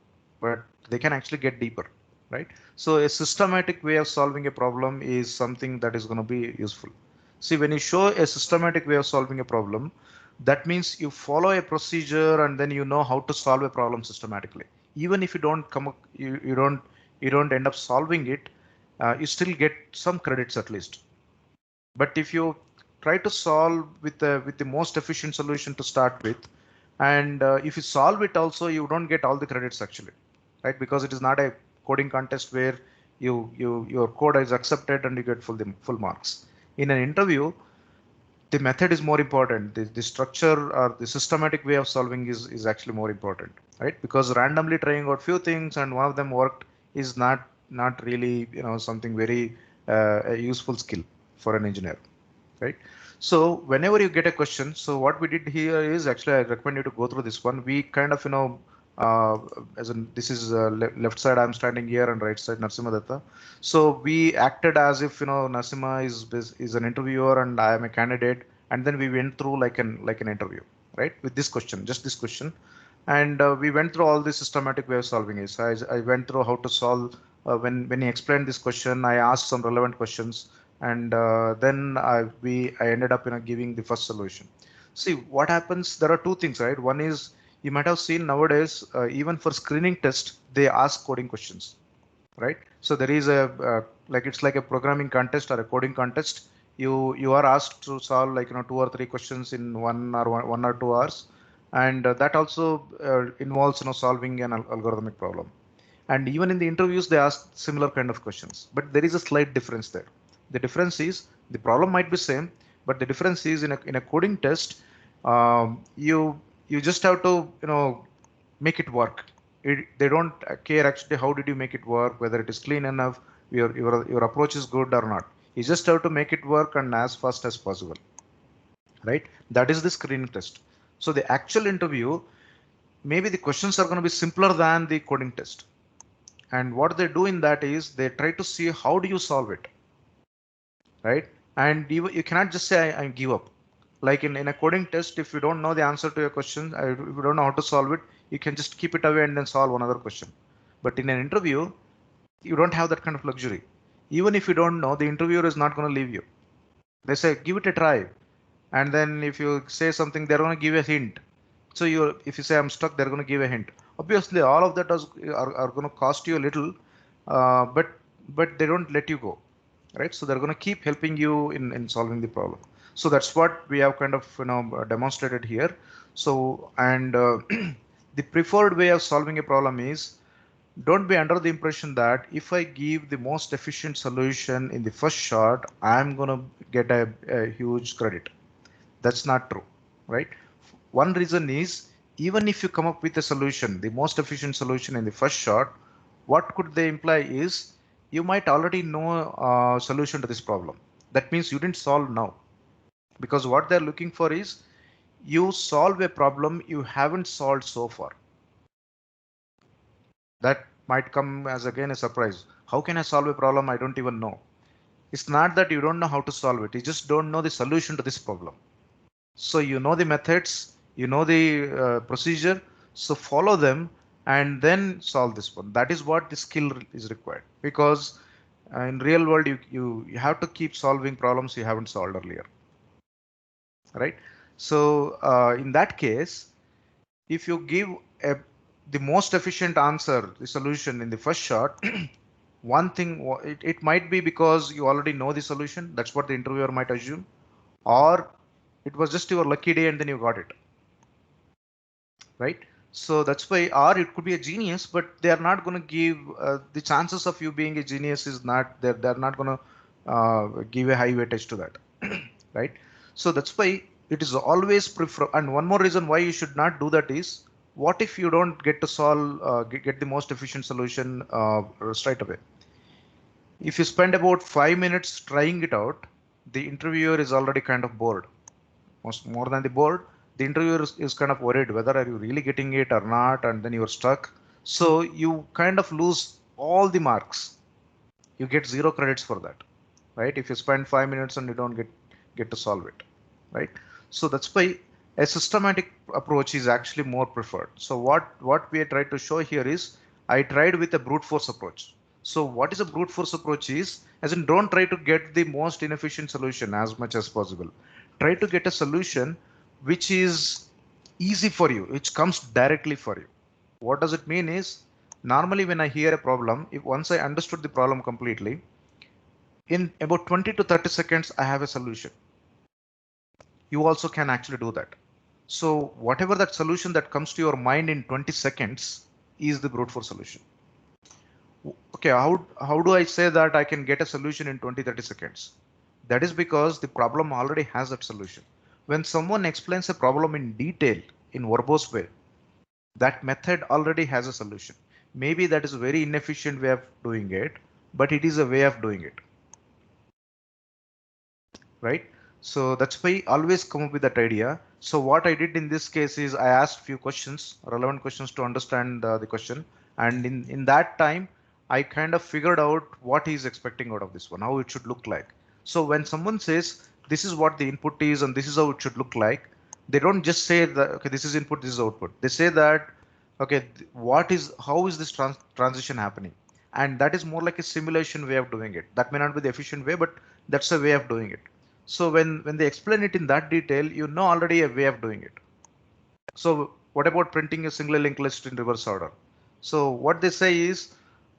Speaker 3: but they can actually get deeper, right? So a systematic way of solving a problem is something that is going to be useful. See, when you show a systematic way of solving a problem, that means you follow a procedure and then you know how to solve a problem systematically. Even if you don't come up, you don't end up solving it, you still get some credits at least. But if you try to solve with the most efficient solution to start with, and if you solve it also, you don't get all the credits actually, right? Because it is not a coding contest where your code is accepted and you get full marks. In an interview, the method is more important. The structure or the systematic way of solving is actually more important, right? Because randomly trying out few things and one of them worked is not really, you know, something very a useful skill for an engineer, right? So whenever you get a question, so what we did here is actually I recommend you to go through this one. We kind of, you know, uh, as in this is left side I'm standing here and right side Narasimha Datta. So we acted as if, you know, Narasimha is an interviewer and I am a candidate, and then we went through like an interview, right? With this question, just this question, and we went through all the systematic way of solving it. So I went through how to solve when he explained this question. I asked some relevant questions, and then I ended up, you know, giving the first solution. See what happens. There are two things, right? One is you might have seen nowadays, even for screening test, they ask coding questions, right? So there is a like it's like a programming contest or a coding contest. You are asked to solve like, you know, 2 or 3 questions in 1 or 2 hours, and that also involves, you know, solving an algorithmic problem. And even in the interviews they ask similar kind of questions, but there is a slight difference there. The difference is the problem might be same, but the difference is in a coding test, you just have to, you know, make it work. They don't care actually how did you make it work, whether it is clean enough, your approach is good or not. You just have to make it work and as fast as possible, right? That is the screening test. So the actual interview, maybe the questions are going to be simpler than the coding test, and what they do in that is they try to see how do you solve it, right? And you cannot just say I give up. Like in a coding test, if you don't know the answer to your question, if you don't know how to solve it, you can just keep it away and then solve another question. But in an interview, you don't have that kind of luxury. Even if you don't know, the interviewer is not going to leave you. They say give it a try, and then if you say something, they're going to give a hint. So if you say I'm stuck, they're going to give a hint. Obviously all of that are going to cost you a little, but they don't let you go, right? So they're going to keep helping you in solving the problem. So that's what we have kind of, you know, demonstrated here. So, and the preferred way of solving a problem is, don't be under the impression that if I give the most efficient solution in the first shot, I'm going to get a huge credit. That's not true, right? One reason is, even if you come up with a solution, the most efficient solution in the first shot, what could they imply is you might already know a solution to this problem. That means you didn't solve now, because what they're looking for is you solve a problem you haven't solved so far. That might come as again a surprise. How can I solve a problem I don't even know? It's not that you don't know how to solve it, you just don't know the solution to this problem. So you know the methods, you know the procedure, so follow them and then solve this one. That is what the skill is required, because in real world you have to keep solving problems you haven't solved earlier, right? So in that case, if you give the most efficient answer, the solution in the first shot, one thing, it might be because you already know the solution. That's what the interviewer might assume, or it was just your lucky day and then you got it, right? So that's why, or it could be a genius, but they are not going to give the chances of you being a genius is not there. They're not going to give a high weightage to that, right? So that's why it is always prefer. And one more reason why you should not do that is, what if you don't get to solve, get the most efficient solution straight away? If you spend about 5 minutes trying it out, the interviewer is already kind of bored, more than the bored. the interviewer is kind of worried whether are you really getting it or not, and then you're stuck. So you kind of lose all the marks. You get 0 credits for that, right? If you spend 5 minutes and you don't get to solve it, right? So that's why a systematic approach is actually more preferred. So what we tried to show here is I tried with a brute force approach. So what is a brute force approach is, as in don't try to get the most inefficient solution as much as possible. Try to get a solution which is easy for you, which comes directly for you. What does it mean is, normally when I hear a problem, if once I understood the problem completely, in about 20 to 30 seconds, I have a solution. You also can actually do that. So whatever that solution that comes to your mind in 20 seconds is the brute force solution. Okay, how do I say that I can get a solution in 20-30 seconds? That is because the problem already has that solution. When someone explains a problem in detail in verbose way, that method already has a solution. Maybe that is a very inefficient way of doing it, but it is a way of doing it, right? So that's why always come up with that idea. So what I did in this case is I asked few questions, relevant questions to understand the question. And in that time, I kind of figured out what he's expecting out of this one, how it should look like. So when someone says, this is what the input is and this is how it should look like, they don't just say that, okay, this is input, this is output. They say that, okay, how is this transition happening? And that is more like a simulation way of doing it. That may not be the efficient way, but that's a way of doing it. So when they explain it in that detail, you know already a way of doing it. So what about printing a single linked list in reverse order? So what they say is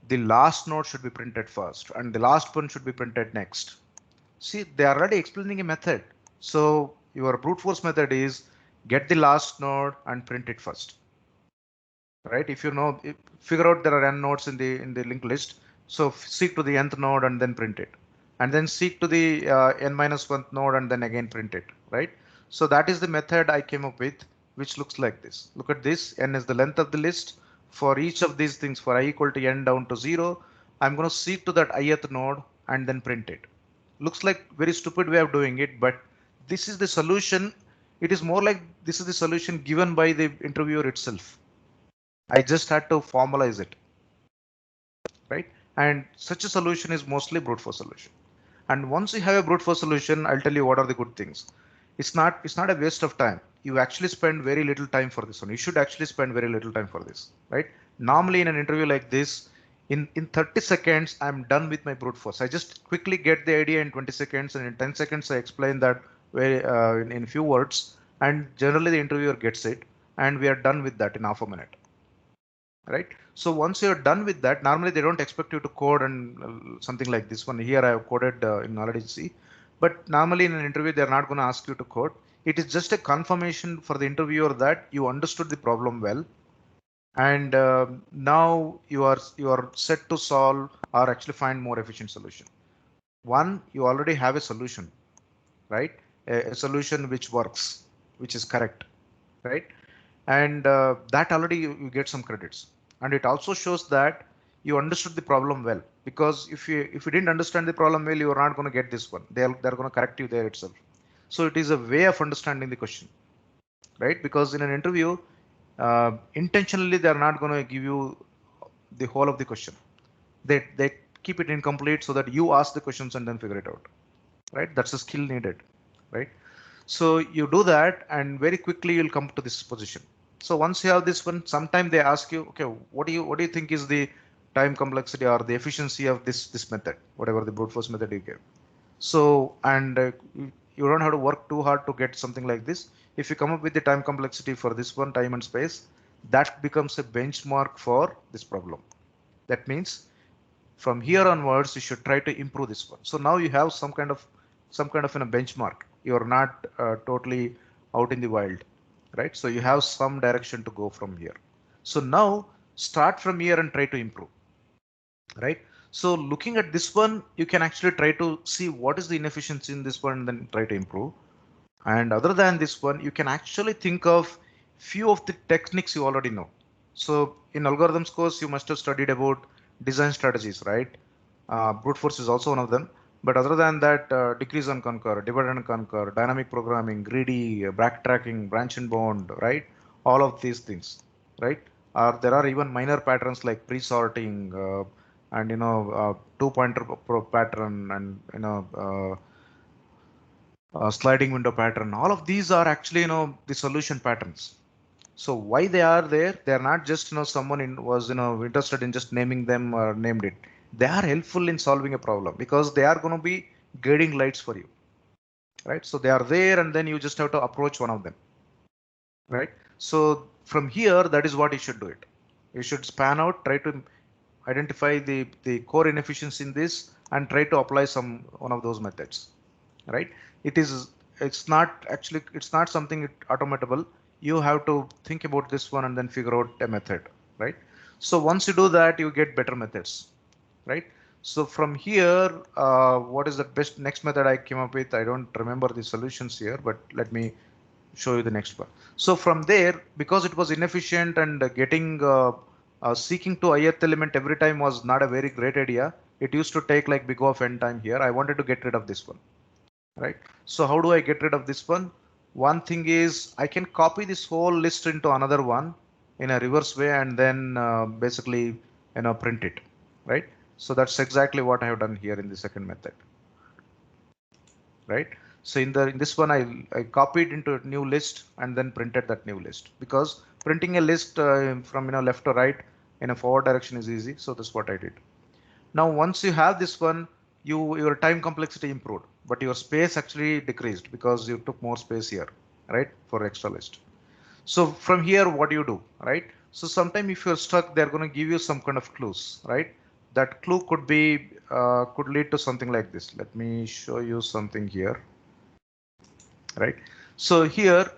Speaker 3: the last node should be printed first and the last one should be printed next. See, they are already explaining a method. So your brute force method is get the last node and print it first. Right? If you know, figure out there are n nodes in the linked list. So seek to the nth node and then print it. And then seek to the n-1th node and then again print it, right? So that is the method I came up with, which looks like this. Look at this, n is the length of the list. For each of these things, for I equal to n down to 0, I'm going to seek to that ith node and then print it. Looks like very stupid way of doing it, but this is the solution. It is more like this is the solution given by the interviewer itself. I just had to formalize it, right? And such a solution is mostly brute force solution. And once you have a brute force solution, I'll tell you what are the good things. It's not a waste of time. You actually spend very little time for this one. You should actually spend very little time for this, right? Normally in an interview like this, in 30 seconds, I'm done with my brute force. I just quickly get the idea in 20 seconds, and in 10 seconds, I explain that in few words, and generally the interviewer gets it, and we are done with that in half a minute. Right? So once you're done with that, normally they don't expect you to code and something like this one. Here I have coded in Knowledge C, but normally in an interview, they're not going to ask you to code. It is just a confirmation for the interviewer that you understood the problem well. And now you are set to solve or actually find more efficient solution. One, you already have a solution, right? A solution which works, which is correct, right? And that already you get some credits. And it also shows that you understood the problem well, because if you didn't understand the problem well, you are not going to get this one. They're going to correct you there itself. So it is a way of understanding the question, right? Because in an interview, intentionally they are not going to give you the whole of the question. They keep it incomplete so that you ask the questions and then figure it out, right? That's a skill needed, right? So you do that, and very quickly you'll come to this position. So once you have this one, sometime they ask you, okay, what do you think is the time complexity or the efficiency of this method, whatever the brute force method you give. So, and you don't have to work too hard to get something like this. If you come up with the time complexity for this one, time and space, that becomes a benchmark for this problem. That means from here onwards, you should try to improve this one. So now you have some kind of a benchmark. You're not totally out in the wild, right? So you have some direction to go from here. So now start from here and try to improve, right? So looking at this one, you can actually try to see what is the inefficiency in this one and then try to improve. And other than this one, you can actually think of few of the techniques you already know. So in algorithms course, you must have studied about design strategies, right? Brute force is also one of them. But other than that, decrease and conquer, divide and conquer, dynamic programming, greedy, backtracking, branch and bound, right? All of these things, right? There are even minor patterns like pre-sorting and two pointer pattern and sliding window pattern. All of these are actually the solution patterns. So why they are there? They are not just someone was interested in just naming them or named it. They are helpful in solving a problem because they are going to be guiding lights for you, right? So they are there, and then you just have to approach one of them, right? So from here, that is what you should do it. You should span out, try to identify the core inefficiency in this, and try to apply one of those methods, right? It is it's not something automatable. You have to think about this one and then figure out a method, right? So once you do that, you get better methods, right? So from here, what is the best next method I came up with? I don't remember the solutions here, but let me show you the next one. So from there, because it was inefficient and getting seeking to ith element every time was not a very great idea. It used to take like big O of n time here. I wanted to get rid of this one, right? So how do I get rid of this one? One thing is I can copy this whole list into another one in a reverse way and then basically print it, right? So that's exactly what I have done here in the second method, right? So in this one I copied into a new list and then printed that new list, because printing a list from left to right in a forward direction is easy. So that's what I did. Now, once you have this one, your time complexity improved, but your space actually decreased because you took more space here, right, for extra list. So from here, what do you do, right? So sometime if you're stuck, they're going to give you some kind of clues, right? That clue could be could lead to something like this. Let me show you something here, right? So here,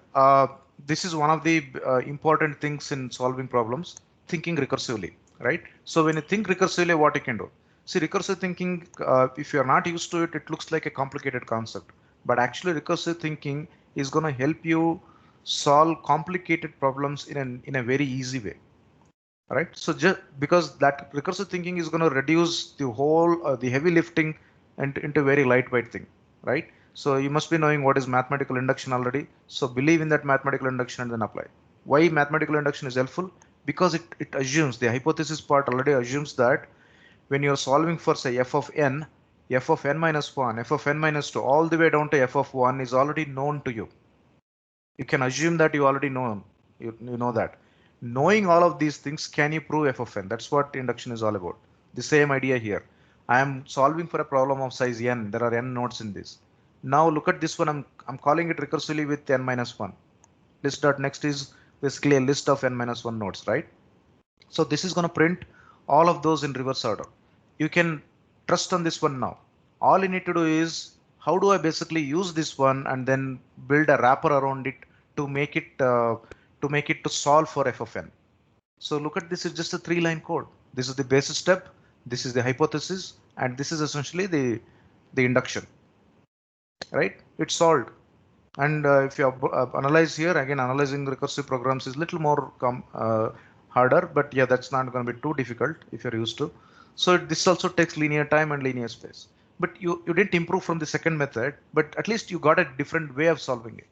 Speaker 3: this is one of the important things in solving problems, thinking recursively, right? So when you think recursively, what you can do? See, recursive thinking, if you're not used to it, it looks like a complicated concept, but actually recursive thinking is going to help you solve complicated problems in a very easy way, right? So just because that recursive thinking is going to reduce the whole the heavy lifting and into very lightweight thing, right? So you must be knowing what is mathematical induction already. So believe in that mathematical induction and then apply. Why mathematical induction is helpful? Because it assumes, the hypothesis part already assumes that when you're solving for say f of n, f of n minus 1, f of n minus 2, all the way down to f of 1 is already known to you. You can assume that you already know, you know that. Knowing all of these things, can you prove f of n? That's what induction is all about. The same idea here. I am solving for a problem of size n. There are n nodes in this. Now look at this one. I'm calling it recursively with n minus 1. List dot next is basically a list of n minus 1 nodes, right? So this is going to print all of those in reverse order. You can trust on this one now. All you need to do is, how do I basically use this one and then build a wrapper around it to make it to solve for f of n. So look at this, is just a 3-line code. This is the basis step, this is the hypothesis, and this is essentially the induction, right? It's solved. And if you analyze here, again, analyzing recursive programs is little more harder, but yeah, that's not going to be too difficult if you're used to. So this also takes linear time and linear space. But you didn't improve from the second method, but at least you got a different way of solving it,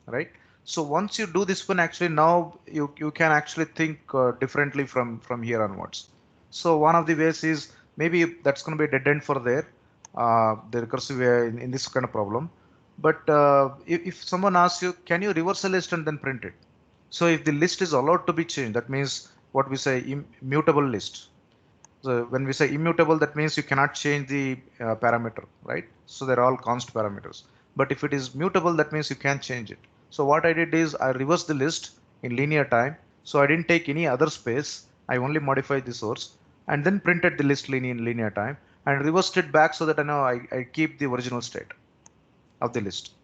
Speaker 3: right? So once you do this one, actually now you can actually think differently from here onwards. So one of the ways is, maybe that's going to be a dead end for there, the recursive way in this kind of problem. But if someone asks you, can you reverse a list and then print it? So if the list is allowed to be changed, that means what we say immutable list. So when we say immutable, that means you cannot change the parameter, right? So they're all const parameters. But if it is mutable, that means you can change it. So what I did is I reversed the list in linear time. So I didn't take any other space. I only modified the source and then printed the list in linear time and reversed it back so that I know I keep the original state of the list.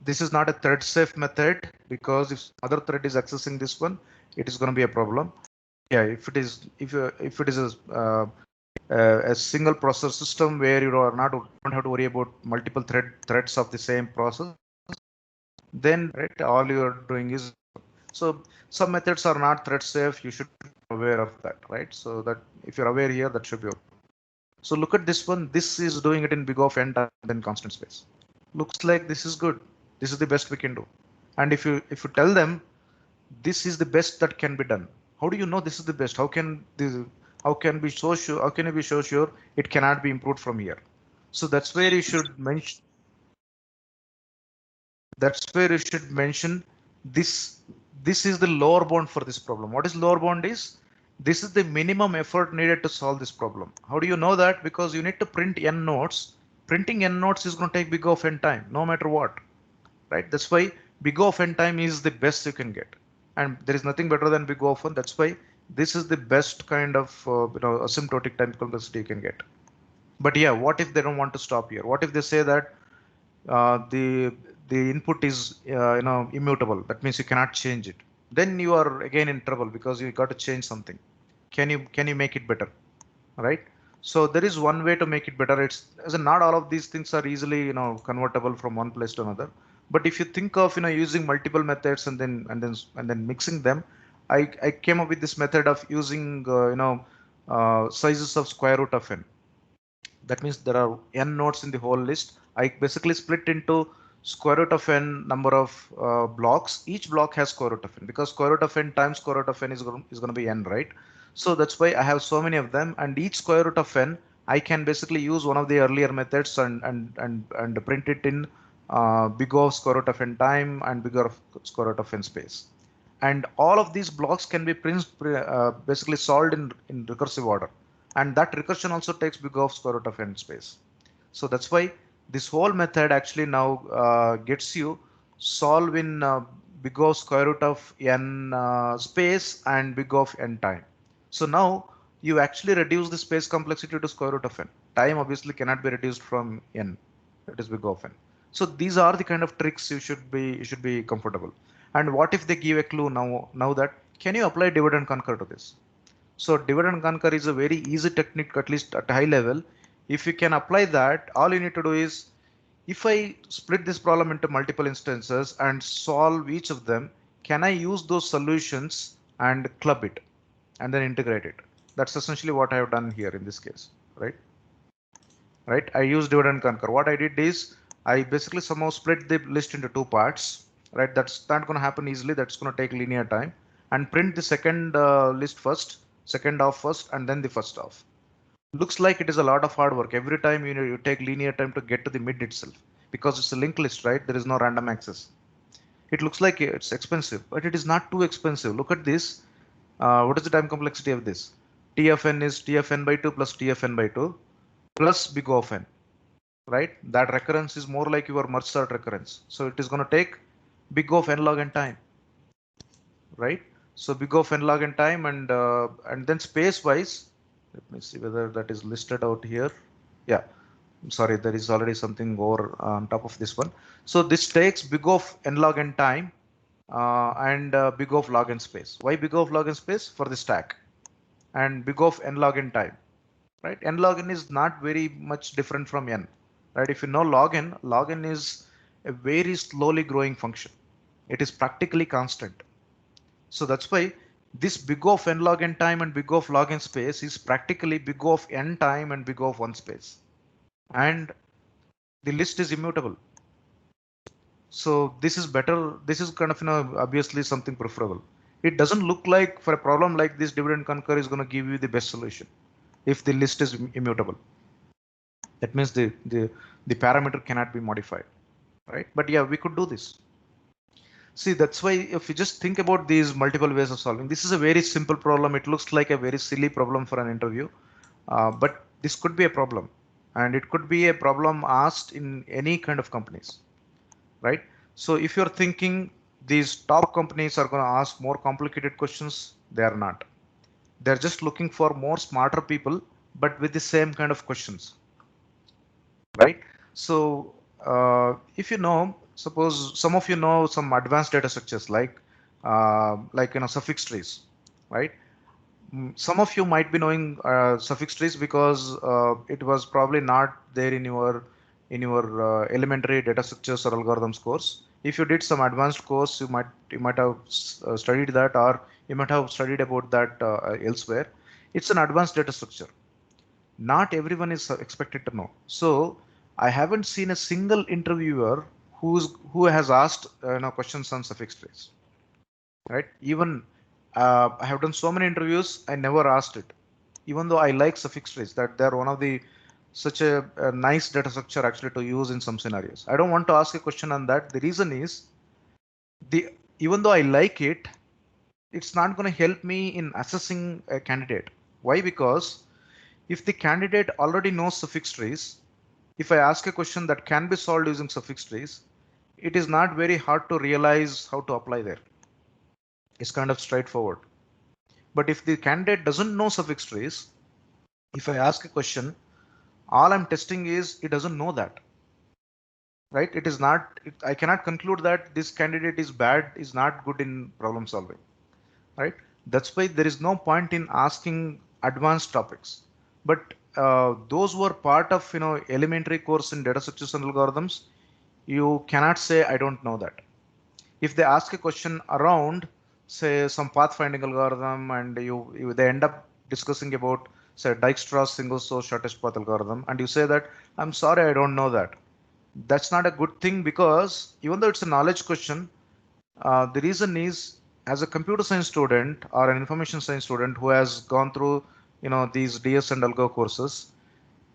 Speaker 3: This is not a thread safe method, because if other thread is accessing this one, it is going to be a problem. Yeah, if it is a single processor system where you don't have to worry about multiple threads of the same process, then right, all you are doing is, so some methods are not thread safe. You should be aware of that, right? So that if you're aware here, that should be okay. So look at this one. This is doing it in big of n time then constant space. Looks like this is good. This is the best we can do. And if you tell them this is the best that can be done, how do you know this is the best? How can be so sure? How can you be so sure it cannot be improved from here? So that's where you should mention. That's where you should mention this. This is the lower bound for this problem. What is lower bound is? This is the minimum effort needed to solve this problem. How do you know that? Because you need to print n nodes. Printing n nodes is going to take big of n time, no matter what, right? That's why big of n time is the best you can get, and there is nothing better than big of n. That's why this is the best kind of asymptotic time complexity you can get. But yeah, what if they don't want to stop here? What if they say that the input is immutable? That means you cannot change it. Then you are again in trouble because you got to change something. Can you make it better, right? So there is one way to make it better. It's as not all of these things are easily convertible from one place to another. But if you think of using multiple methods and then mixing them, I came up with this method of using sizes of square root of n. That means there are n nodes in the whole list. I basically split into square root of n number of blocks. Each block has square root of n because square root of n times square root of n is going to be n, right? So that's why I have so many of them, and each square root of n I can basically use one of the earlier methods and print it in big O of square root of n time and bigger of square root of n space. And all of these blocks can be basically solved in recursive order. And that recursion also takes big O of square root of n space. So that's why this whole method actually now gets you solve in big O of square root of n space and big O of n time. So now you actually reduce the space complexity to square root of n. Time obviously cannot be reduced from n. That is big O of n. So these are the kind of tricks you should be comfortable. And what if they give a clue now that can you apply divide and conquer to this? So divide and conquer is a very easy technique, at least at high level. If you can apply that, all you need to do is, if I split this problem into multiple instances and solve each of them, can I use those solutions and club it and then integrate it? That's essentially what I have done here in this case, right? Right? I used divide and conquer. What I did is I basically somehow split the list into two parts, right? That's not going to happen easily. That's going to take linear time, and print the second list first, second half first, and then the first half. Looks like it is a lot of hard work. Every time you take linear time to get to the mid itself because it's a linked list, right? There is no random access. It looks like it's expensive, but it is not too expensive. Look at this. What is the time complexity of this? T of n is T of n by 2 plus T of n by 2 plus big O of n, right? That recurrence is more like your merge sort recurrence. So it is going to take big O of n log n time, right? So big O of n log n time and then space wise, let me see whether that is listed out here. Yeah, I'm sorry, there is already something over on top of this one. So this takes big O of n log n time and big O of log n space. Why big O of log n space? For the stack, and big O of n log n time, right? N log n is not very much different from n, right? If you know log n is a very slowly growing function. It is practically constant. So that's why this big O of n log n time and big O of log n space is practically big O of n time and big O of 1 space. And the list is immutable. So this is better. This is kind of, obviously something preferable. It doesn't look like for a problem like this, divide and conquer is going to give you the best solution if the list is immutable. That means the parameter cannot be modified, right? But yeah, we could do this. See, that's why if you just think about these multiple ways of solving, this is a very simple problem. It looks like a very silly problem for an interview, but this could be a problem, and it could be a problem asked in any kind of companies, right? So if you're thinking these top companies are going to ask more complicated questions, they are not. They're just looking for more smarter people, but with the same kind of questions, right? So if suppose some of you know some advanced data structures like suffix trees, right? Some of you might be knowing suffix trees because it was probably not there in your elementary data structures or algorithms course. If you did some advanced course, you might have studied that, or you might have studied about that elsewhere. It's an advanced data structure. Not everyone is expected to know. So I haven't seen a single interviewer who has asked questions on suffix trace, right? Even I have done so many interviews, I never asked it, even though I like suffix trace, that they're one of the such a nice data structure actually to use in some scenarios. I don't want to ask a question on that. The reason is, the even though I like it, it's not going to help me in assessing a candidate. Why? Because if the candidate already knows suffix trace, if I ask a question that can be solved using suffix trace, it is not very hard to realize how to apply there. It's kind of straightforward. But if the candidate doesn't know suffix trace, if I ask a question, all I'm testing is it doesn't know that, right? It is not, I cannot conclude that this candidate is bad, is not good in problem solving, right? That's why there is no point in asking advanced topics. But those who are part of elementary course in data structures and algorithms, you cannot say I don't know that. If they ask a question around, say, some pathfinding algorithm, and they end up discussing about, say, Dijkstra's single source shortest path algorithm, and you say that I'm sorry, I don't know that, that's not a good thing, because even though it's a knowledge question, the reason is, as a computer science student or an information science student who has gone through these DS and algo courses,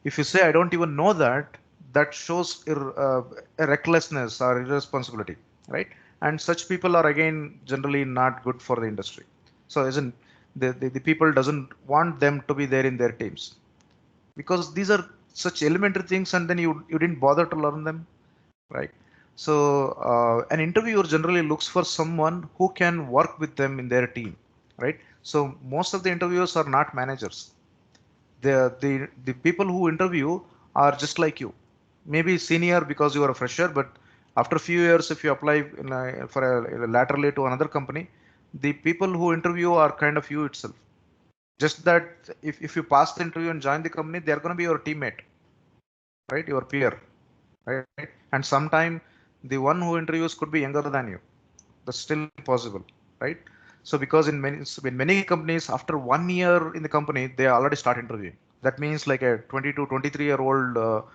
Speaker 3: if you say I don't even know that, that shows a recklessness or irresponsibility, right? And such people are again generally not good for the industry. So isn't the people doesn't want them to be there in their teams, because these are such elementary things, and then you didn't bother to learn them, right? So an interviewer generally looks for someone who can work with them in their team, right? So most of the interviewers are not managers. The people who interview are just like you, maybe senior because you are a fresher, but after a few years, if you apply for laterally to another company, the people who interview are kind of you itself. Just that if you pass the interview and join the company, they're going to be your teammate, right? Your peer, right? And sometime the one who interviews could be younger than you. That's still possible, right? So because in many companies, after 1 year in the company, they already start interviewing. That means like a 22, 23-year-old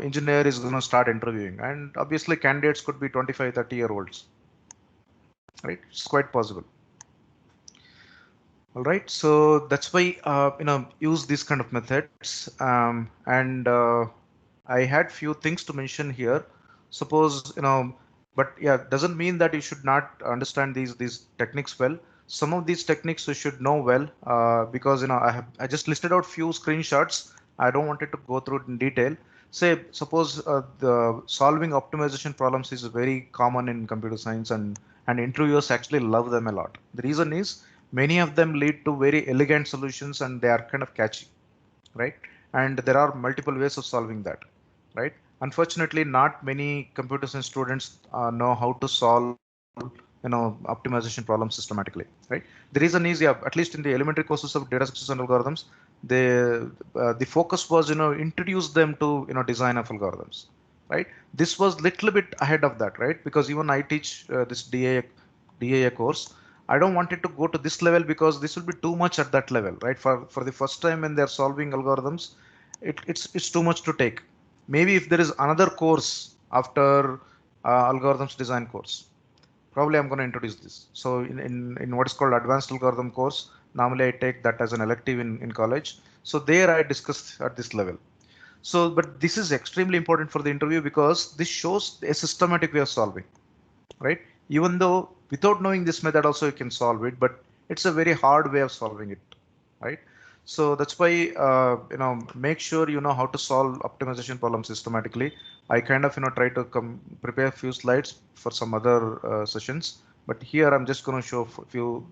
Speaker 3: engineer is going to start interviewing, and obviously candidates could be 25, 30-year-olds, right? It's quite possible. All right, so that's why use these kind of methods, and I had few things to mention here. Suppose but yeah, doesn't mean that you should not understand these techniques well. Some of these techniques you should know well, because I just listed out few screenshots. I don't want it to go through it in detail. Say suppose the solving optimization problems is very common in computer science, and interviewers actually love them a lot. The reason is, many of them lead to very elegant solutions, and they are kind of catchy, right? And there are multiple ways of solving that, right? Unfortunately, not many computer science students know how to solve optimization problems systematically, right? The reason is, yeah, at least in the elementary courses of data structures and algorithms, the focus was introduce them to design of algorithms, right? This was little bit ahead of that, right? Because even I teach this DAA course, I don't want it to go to this level, because this will be too much at that level, right? For the first time when they're solving algorithms, it's too much to take. Maybe if there is another course after algorithms design course, probably I'm going to introduce this. So in what is called advanced algorithm course, normally I take that as an elective in college. So there I discuss at this level. So, but this is extremely important for the interview, because this shows a systematic way of solving, right? Even though without knowing this method also you can solve it, but it's a very hard way of solving it, right? So that's why make sure you know how to solve optimization problems systematically. I kind of try to prepare a few slides for some other sessions, but here I'm just going to show a few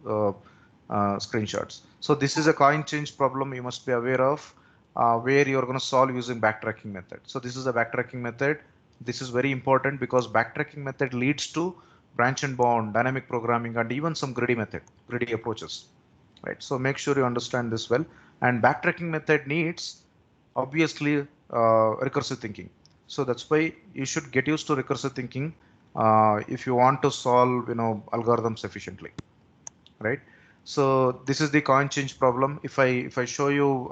Speaker 3: screenshots. So this is a coin change problem you must be aware of, where you're going to solve using backtracking method. So this is a backtracking method. This is very important because backtracking method leads to branch and bound, dynamic programming, and even some greedy approaches, right? So make sure you understand this well. And backtracking method needs obviously recursive thinking. So that's why you should get used to recursive thinking if you want to solve algorithms efficiently, right? So this is the coin change problem. If I show you,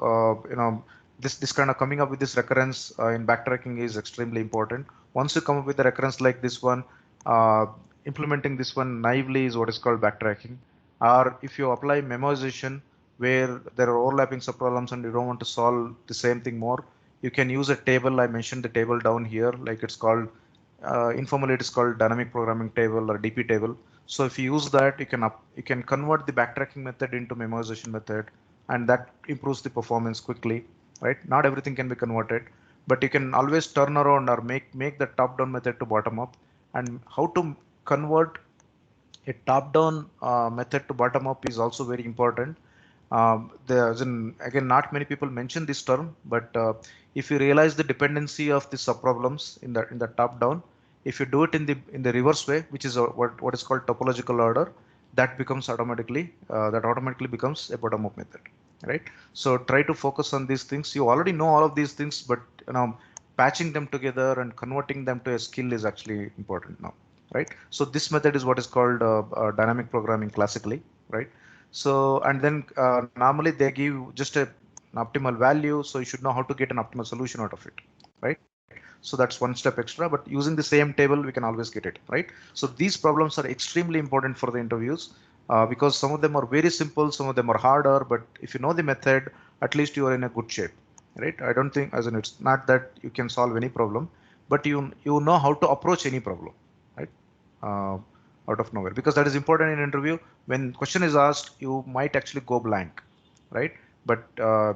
Speaker 3: this kind of coming up with this recurrence in backtracking is extremely important. Once you come up with the recurrence like this one, uh, implementing this one naively is what is called backtracking. Or if you apply memoization where there are overlapping subproblems and you don't want to solve the same thing more, you can use a table. I mentioned the table down here, like it's called informally it is called dynamic programming table or DP table. So if you use that, you can convert the backtracking method into memoization method, and that improves the performance quickly, right? Not everything can be converted, but you can always turn around or make the top-down method to bottom up. And how to convert a top-down method to bottom up is also very important. Again, not many people mention this term, but if you realize the dependency of the subproblems in the top-down, if you do it in the reverse way, which is what is called topological order, that automatically becomes a bottom-up method, right? So try to focus on these things. You already know all of these things, but patching them together and converting them to a skill is actually important now, right? So this method is what is called dynamic programming classically, right? So, and then normally they give just an optimal value. So you should know how to get an optimal solution out of it, right? So that's one step extra, but using the same table, we can always get it, right? So these problems are extremely important for the interviews because some of them are very simple, some of them are harder, but if you know the method, at least you are in a good shape, right? I don't think, as in, it's not that you can solve any problem, but you know how to approach any problem, right? Uh, out of nowhere, because that is important in interview. When question is asked, you might actually go blank, right? But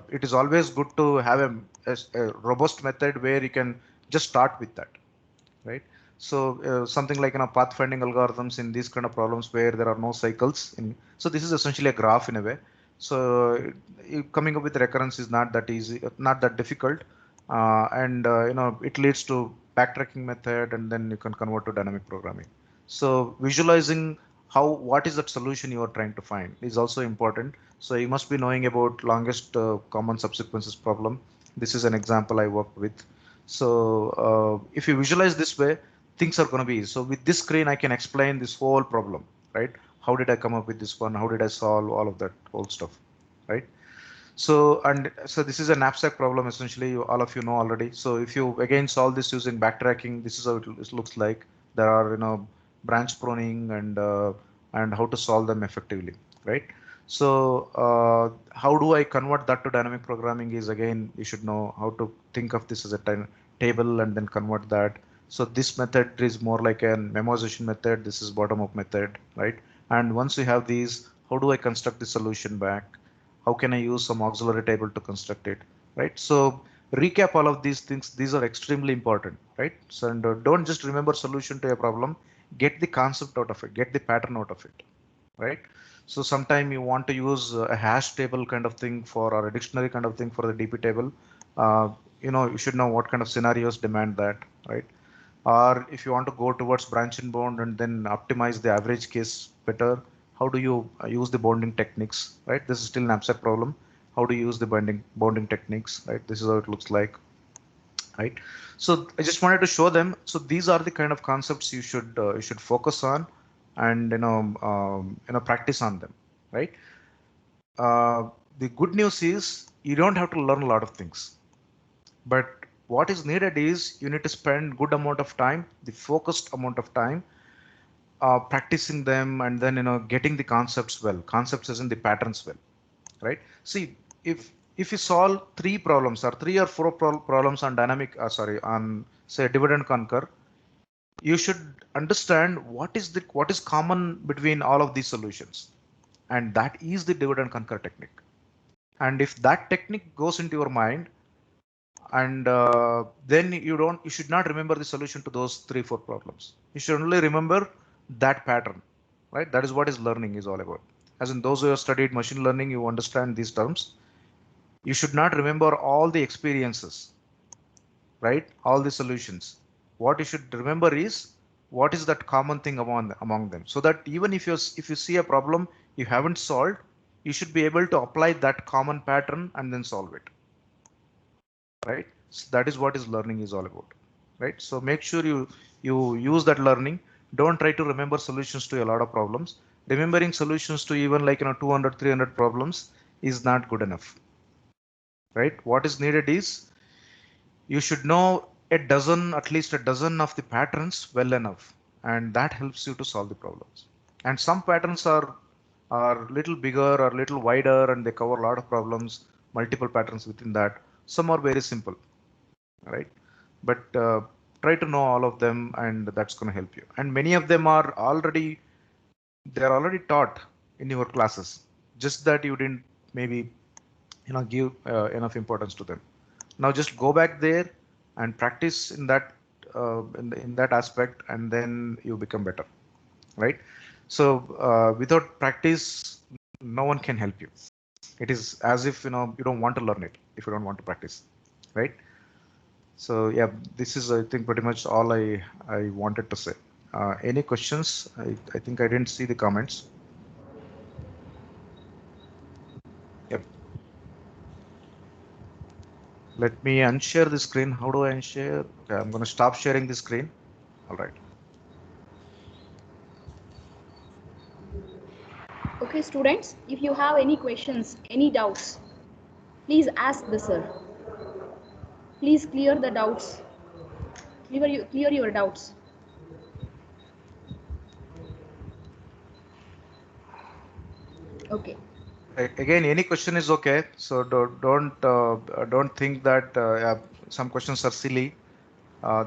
Speaker 3: it is always good to have a robust method where you can just start with that, right? So something like pathfinding algorithms in these kind of problems where there are no cycles in. So this is essentially a graph in a way. So coming up with recurrence is not that easy, not that difficult, and it leads to backtracking method, and then you can convert to dynamic programming. So visualizing what is that solution you are trying to find is also important. So you must be knowing about longest common subsequences problem. This is an example I worked with. So if you visualize this way, things are going to be easy. So with this screen, I can explain this whole problem, right? How did I come up with this one? How did I solve all of that whole stuff, right? So this is a knapsack problem. Essentially, all of you know already. So if you again solve this using backtracking, this is how it looks like. There are branch pruning and how to solve them effectively, right? So how do I convert that to dynamic programming is, again, you should know how to think of this as a table and then convert that. So this method is more like a memoization method. This is bottom up method, right? And once you have these, how do I construct the solution back? How can I use some auxiliary table to construct it, right? So recap all of these things. These are extremely important, right? So and don't just remember solution to a problem, get the concept out of it, get the pattern out of it, right? So sometime you want to use a hash table kind of thing or a dictionary kind of thing for the DP table. Uh, you should know what kind of scenarios demand that, right? Or if you want to go towards branch and bound and then optimize the average case better, how do you use the bonding techniques, right? This is still an abstract problem. How do you use the bonding techniques, right? This is how it looks like, right? So I just wanted to show them. So these are the kind of concepts you should focus on, and practice on them, right? The good news is you don't have to learn a lot of things, but what is needed is you need to spend good amount of time, the focused amount of time, practicing them, and then getting the concepts well. Concepts isn't the patterns well, right? See, if you solve three problems or three or four problems on on say divide and conquer, you should understand what is common between all of these solutions, and that is the divide and conquer technique. And if that technique goes into your mind, and then you should not remember the solution to those 3-4 problems. You should only remember that pattern, right? That is what is learning is all about. As in, those who have studied machine learning, you understand these terms. You should not remember all the experiences, right? All the solutions. What you should remember is what is that common thing among them, so that even if you see a problem you haven't solved, you should be able to apply that common pattern and then solve it, right? So that is what is learning is all about, right? So make sure you use that learning. Don't try to remember solutions to a lot of problems. remembering solutions to even like 200, 300 problems is not good enough, right? What is needed is you should know at least a dozen of the patterns well enough, and that helps you to solve the problems. And some patterns are little bigger or little wider, and they cover a lot of problems, multiple patterns within that. Some are very simple, right? But try to know all of them, and that's going to help you. And many of them are already they're already taught in your classes, just that you didn't maybe give enough importance to them. Now just go back there and practice in that in that aspect, and then you become better, right? So without practice, no one can help you. It is as if you don't want to learn it if you don't want to practice, right? So yeah, this is I think pretty much all I wanted to say. Any questions? I think I didn't see the comments. Yep. Let me unshare the screen. How do I unshare? Okay, I'm going to stop sharing the screen. All right.
Speaker 2: Okay, students, if you have any questions, any doubts, please ask the sir. Please clear the doubts. Clear your doubts. Okay.
Speaker 3: Again, any question is okay. So don't think that yeah, some questions are silly.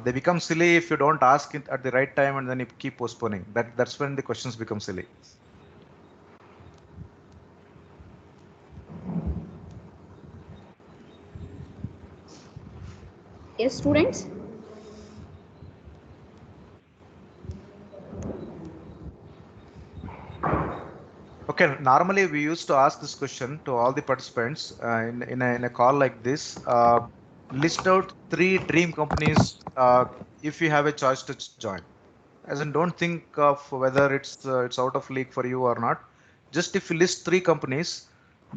Speaker 3: They become silly if you don't ask it at the right time and then you keep postponing. That's when the questions become silly.
Speaker 2: Yes, students?
Speaker 3: Okay, normally we used to ask this question to all the participants in a call like this. List out 3 dream companies if you have a choice to join. As in, don't think of whether it's out of league for you or not. Just if you list 3 companies,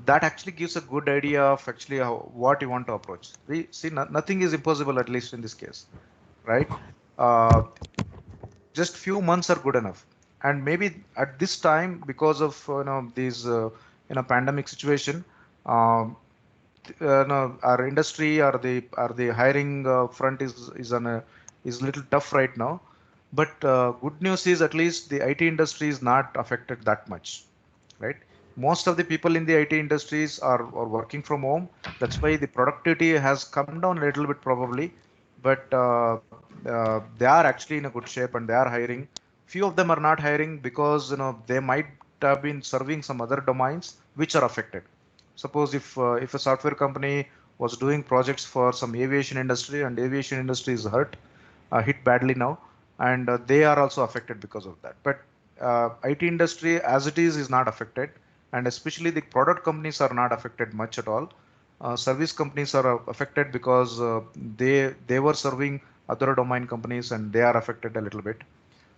Speaker 3: that actually gives a good idea of actually what you want to approach. We see nothing is impossible, at least in this case, right? Uh, just few months are good enough, and maybe at this time, because of these pandemic situation, um, no, our industry or the hiring front is on a is little tough right now. But good news is at least the IT industry is not affected that much, right? Most of the people in the IT industries are working from home. That's why the productivity has come down a little bit probably, but they are actually in a good shape and they are hiring. Few of them are not hiring because they might have been serving some other domains which are affected. Suppose if a software company was doing projects for some aviation industry and aviation industry is hit badly now, and they are also affected because of that. But IT industry as it is not affected, and especially the product companies are not affected much at all. Service companies are affected because they were serving other domain companies and they are affected a little bit.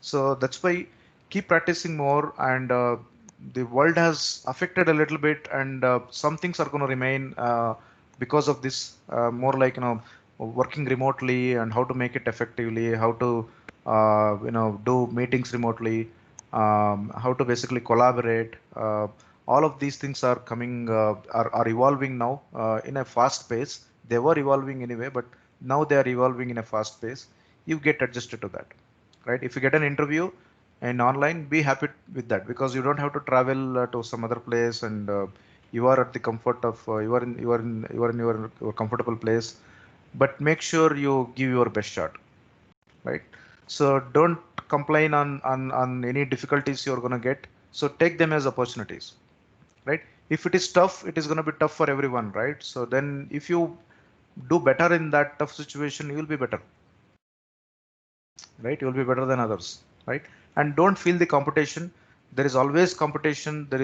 Speaker 3: So that's why keep practicing more, and the world has affected a little bit, and some things are going to remain because of this. More like working remotely and how to make it effectively, how to do meetings remotely, how to basically collaborate. All of these things are coming are evolving now in a fast pace. They were evolving anyway, but now they are evolving in a fast pace. You get adjusted to that, right? If you get an interview and online, be happy with that, because you don't have to travel to some other place, and you are at the comfort of your comfortable place. But make sure you give your best shot, right? So don't complain on any difficulties you're going to get. So take them as opportunities, right? If it is tough, it is going to be tough for everyone, right? So then if you do better in that tough situation, you will be better, right? You will be better than others, right? And don't feel the competition. There is always competition. There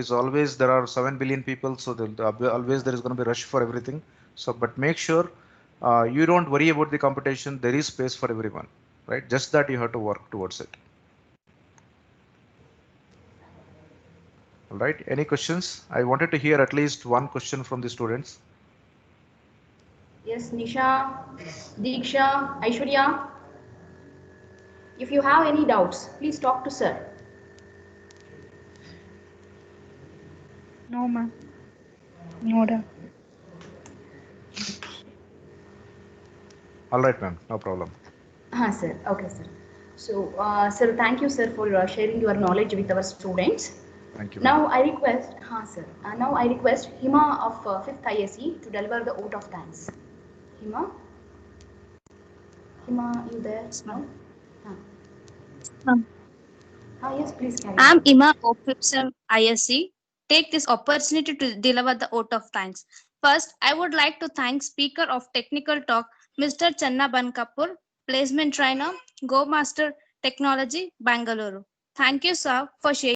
Speaker 3: are 7 billion people, so always there is going to be rush for everything. So but make sure you don't worry about the competition. There is space for everyone, right? Just that you have to work towards it. All right, any questions? I wanted to hear at least one question from the students.
Speaker 2: Yes, Nisha, Diksha, Aishwarya. If you have any doubts, please talk to sir.
Speaker 5: No, ma'am. No, ma'am.
Speaker 3: All right, ma'am. No problem.
Speaker 2: Sir. Okay, sir. So, sir, thank you, sir, for sharing your knowledge with our students.
Speaker 3: Thank you, ma'am.
Speaker 2: Now I request, sir. Now I request Hima of 5th ISE to deliver the vote of thanks. Hima? Hima, you there? No? Yes, please carry
Speaker 6: I'm
Speaker 2: on.
Speaker 6: Ima of Fipsam ISC. Take this opportunity to deliver the vote of thanks. First, I would like to thank Speaker of Technical Talk, Mr. Channa Bankapur, Placement Trainer, Go Master Technology, Bangalore. Thank you, sir, for sharing.